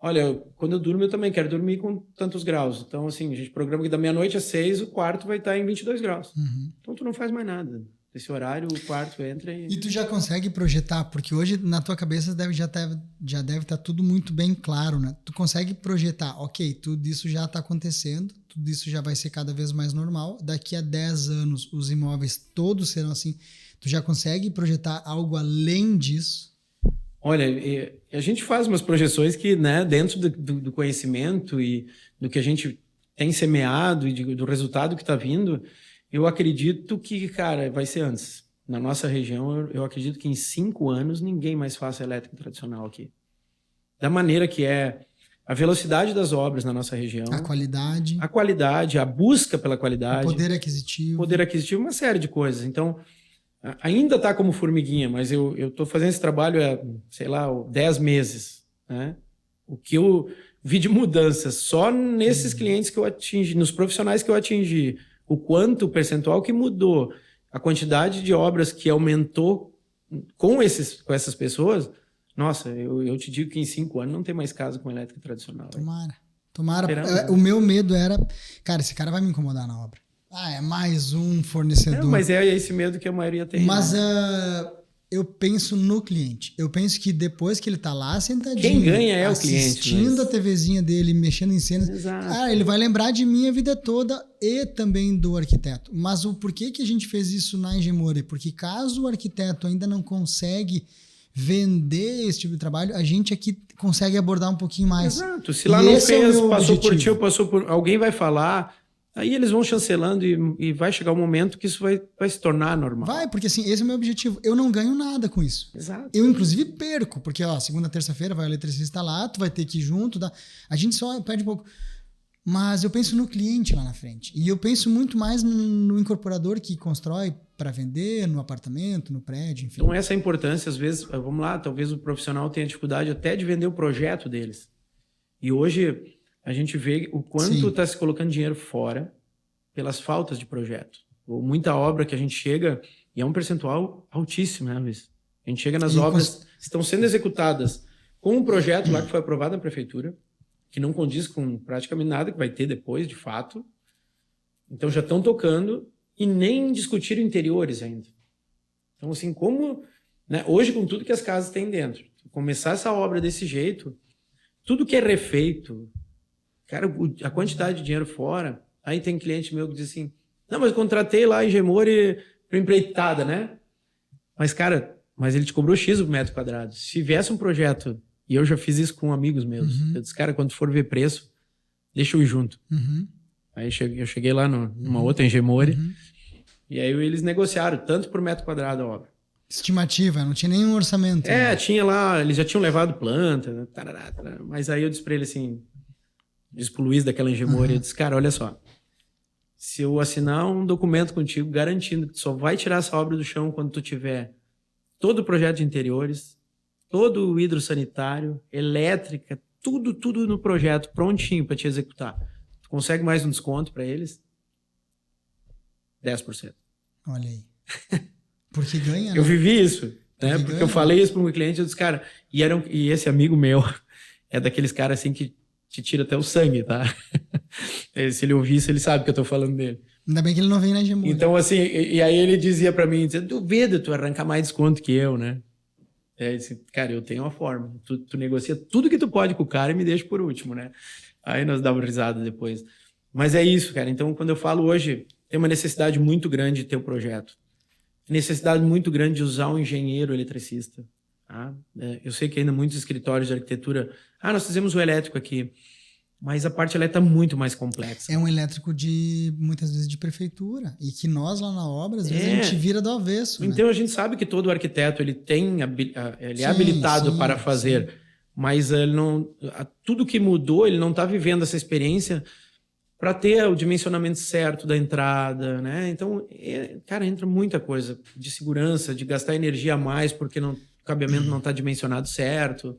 olha, quando eu durmo eu também quero dormir com tantos graus. Então, assim, a gente programa que da meia-noite às 6 o quarto vai estar em 22 graus. Então, tu não faz mais nada. Esse horário, o quarto entra e... E tu já consegue projetar, porque hoje na tua cabeça já deve estar tudo muito bem claro, né? Tu consegue projetar, ok, tudo isso já está acontecendo, tudo isso já vai ser cada vez mais normal, daqui a 10 anos os imóveis todos serão assim. Tu já consegue projetar algo além disso? Olha, a gente faz umas projeções que, né, dentro do conhecimento e do que a gente tem semeado e do resultado que está vindo... Eu acredito que, cara, vai ser antes. Na nossa região, eu acredito que em 5 anos ninguém mais faça elétrica tradicional aqui. Da maneira que é a velocidade das obras na nossa região. A qualidade, a busca pela qualidade. O poder aquisitivo. Poder aquisitivo, uma série de coisas. Então, ainda está como formiguinha, mas eu estou fazendo esse trabalho há, 10 meses. Né? O que eu vi de mudança só nesses clientes que eu atingi, nos profissionais que eu atingi, o quanto, o percentual que mudou, a quantidade de obras que aumentou com essas pessoas, nossa, eu te digo que em 5 anos não tem mais casa com elétrica tradicional. Tomara. O meu medo era, cara, esse cara vai me incomodar na obra. É mais um fornecedor. Mas é esse medo que a maioria tem. Mas eu penso no cliente. Eu penso que depois que ele tá lá sentadinho... Quem ganha é o cliente. Assistindo a TVzinha dele, mexendo em cenas. Exato. Ele vai lembrar de mim a vida toda e também do arquiteto. Mas o porquê que a gente fez isso na Engemore? Porque caso o arquiteto ainda não consegue vender esse tipo de trabalho, a gente aqui consegue abordar um pouquinho mais. Exato. Se lá não fez, passou por ti, passou por... Alguém vai falar... Aí eles vão chancelando e vai chegar um momento que isso vai se tornar normal. Vai, porque assim, esse é o meu objetivo. Eu não ganho nada com isso. Exato. Eu, inclusive, perco, porque segunda, terça-feira vai o eletricista lá, tu vai ter que ir junto, a gente só perde um pouco. Mas eu penso no cliente lá na frente. E eu penso muito mais no incorporador que constrói para vender, no apartamento, no prédio, enfim. Então essa é a importância, às vezes, vamos lá, talvez o profissional tenha dificuldade até de vender o projeto deles. E hoje... a gente vê o quanto está se colocando dinheiro fora pelas faltas de projeto. Ou muita obra que a gente chega e é um percentual altíssimo, né, Luiz? A gente chega nas obras que estão sendo executadas com um projeto lá que foi aprovado na prefeitura, que não condiz com praticamente nada que vai ter depois, de fato. Então já estão tocando e nem discutiram interiores ainda. Então, assim, como... Né, hoje, com tudo que as casas têm dentro, começar essa obra desse jeito, tudo que é refeito, cara, a quantidade de dinheiro fora... Aí tem cliente meu que diz assim, não, mas eu contratei lá em Gemori para empreitada, né? Mas, cara, ele te cobrou X o metro quadrado. Se viesse um projeto, e eu já fiz isso com amigos meus, eu disse, cara, quando for ver preço, deixa eu ir junto. Aí eu cheguei lá numa outra em Gemori, e aí eles negociaram tanto por metro quadrado a obra. Estimativa, não tinha nenhum orçamento. Né? Tinha lá, eles já tinham levado planta, tarará, tarará, mas aí eu disse pra ele assim, disse pro Luiz daquela Gemori, eu disse, cara, olha só, se eu assinar um documento contigo garantindo que tu só vai tirar essa obra do chão quando tu tiver todo o projeto de interiores, todo o hidrossanitário, elétrica, tudo no projeto prontinho para te executar. Tu consegue mais um desconto para eles? 10%. Olha aí. Porque ganha, né? Eu vivi isso, né? Porque eu falei isso para um cliente, eu disse, cara, e esse amigo meu é daqueles caras assim que te tira até o sangue, tá? Se ele ouvisse, ele sabe que eu tô falando dele. Ainda bem que ele não vem na Gemori. Então, assim, e aí ele dizia para mim, duvido tu arrancar mais desconto que eu, né? Aí disse, cara, eu tenho uma forma. Tu negocia tudo que tu pode com o cara e me deixa por último, né? Aí nós dávamos risada depois. Mas é isso, cara. Então, quando eu falo hoje, tem uma necessidade muito grande de ter um projeto. Necessidade muito grande de usar um engenheiro eletricista. Tá? Eu sei que ainda muitos escritórios de arquitetura... nós fizemos o elétrico aqui. Mas a parte elétrica é muito mais complexa. É um elétrico muitas vezes de prefeitura. E que nós lá na obra, às vezes a gente vira do avesso. Então né? A gente sabe que todo arquiteto ele é habilitado para fazer. Sim. Mas ele não, tudo que mudou, ele não está vivendo essa experiência para ter o dimensionamento certo da entrada, né? Então, cara, entra muita coisa de segurança, de gastar energia a mais porque o cabeamento não está dimensionado certo.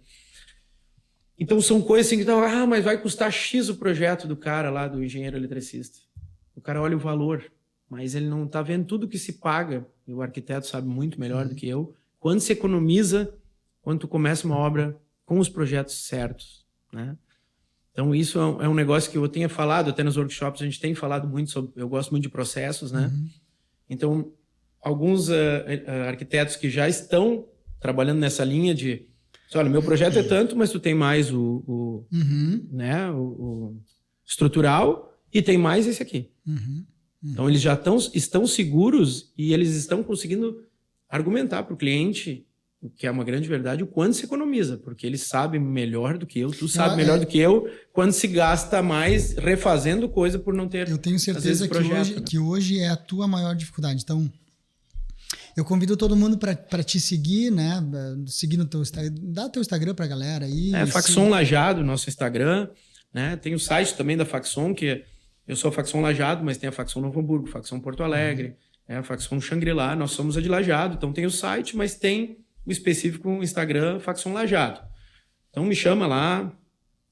Então, são coisas assim que mas vai custar X o projeto do cara lá, do engenheiro eletricista. O cara olha o valor, mas ele não está vendo tudo que se paga, e o arquiteto sabe muito melhor do que eu, quando se economiza, quando tu começa uma obra com os projetos certos, né? Então, isso é um negócio que eu tenho falado, até nos workshops a gente tem falado muito sobre, eu gosto muito de processos, né? Então, alguns arquitetos que já estão trabalhando nessa linha de, olha, meu projeto é tanto, mas tu tem mais né, o estrutural e tem mais esse aqui. Então, eles já estão seguros e eles estão conseguindo argumentar para o cliente, o que é uma grande verdade, o quanto se economiza, porque eles sabem melhor do que eu, tu sabe melhor do que eu, quando se gasta mais refazendo coisa por não ter. Eu tenho certeza que hoje é a tua maior dificuldade. Então, eu convido todo mundo para te seguir, né? Seguir no teu Instagram, dá teu Instagram pra galera aí. Faxon Lajado, nosso Instagram, né? Tem o site também da Faxon, que eu sou a Faxon Lajado, mas tem a Faxon Novo Hamburgo, Faxon Porto Alegre, a Faxon Xangri-Lá, nós somos a de Lajado, então tem o site, mas tem o específico Instagram Faxon Lajado. Então me chama lá,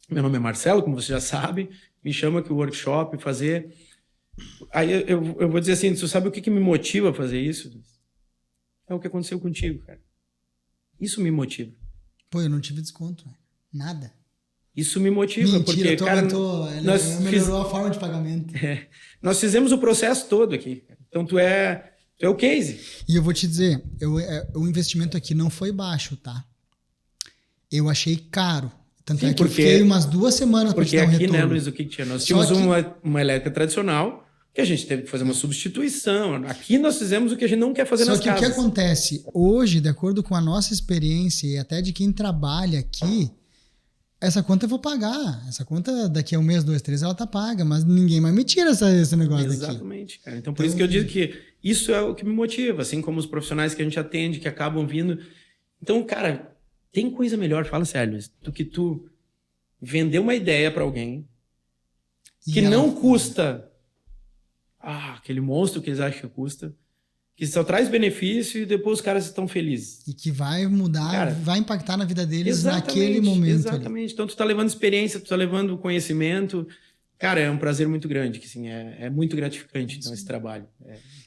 meu nome é Marcelo, como você já sabe, me chama aqui o workshop, fazer... Aí eu vou dizer assim, você sabe o que me motiva a fazer isso? É o que aconteceu contigo, cara. Isso me motiva. Pô, eu não tive desconto, né? Nada. Isso me motiva, mentira, porque, cara... melhorou a forma de pagamento. Nós fizemos o processo todo aqui. Então, tu é o case. E eu vou te dizer, o investimento aqui não foi baixo, tá? Eu achei caro. Tanto é que eu fiquei umas 2 semanas para te dar um retorno. Porque aqui, né, Luiz, o que tinha? Nós tínhamos uma elétrica tradicional, que a gente teve que fazer uma substituição. Aqui nós fizemos o que a gente não quer fazer nas casas. Só que o que acontece? Hoje, de acordo com a nossa experiência e até de quem trabalha aqui, essa conta eu vou pagar. Essa conta daqui a 1 mês, 2, 3, ela tá paga. Mas ninguém mais me tira esse negócio daqui. Exatamente, cara. Então, por isso que eu digo que isso é o que me motiva. Assim como os profissionais que a gente atende, que acabam vindo. Então, cara, tem coisa melhor, fala sério, Luiz, do que tu vender uma ideia para alguém que não custa... aquele monstro que eles acham que custa, que só traz benefício e depois os caras estão felizes. E que vai mudar, cara, vai impactar na vida deles naquele momento. Exatamente. Ali. Então, tu tá levando experiência, tu tá levando conhecimento. Cara, é um prazer muito grande, que assim, é muito gratificante então, esse trabalho.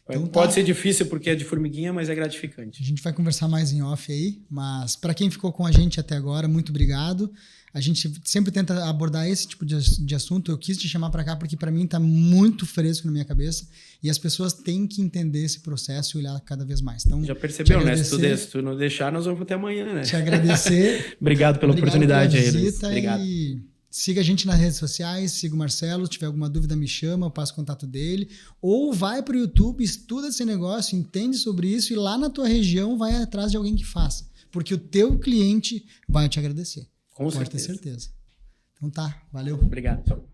Eu Então, pode ser difícil porque é de formiguinha, mas é gratificante. A gente vai conversar mais em off aí, mas para quem ficou com a gente até agora, muito obrigado. A gente sempre tenta abordar esse tipo de assunto. Eu quis te chamar para cá porque para mim está muito fresco na minha cabeça e as pessoas têm que entender esse processo e olhar cada vez mais. Então, já percebeu, né? Se tu não deixar, nós vamos até amanhã, né? Te agradecer. Obrigado pela oportunidade aí, Luiz. Obrigado. E siga a gente nas redes sociais, siga o Marcelo. Se tiver alguma dúvida, me chama, eu passo o contato dele. Ou vai para o YouTube, estuda esse negócio, entende sobre isso e lá na tua região vai atrás de alguém que faça. Porque o teu cliente vai te agradecer. Com certeza. Pode ter certeza. Então tá, valeu. Obrigado.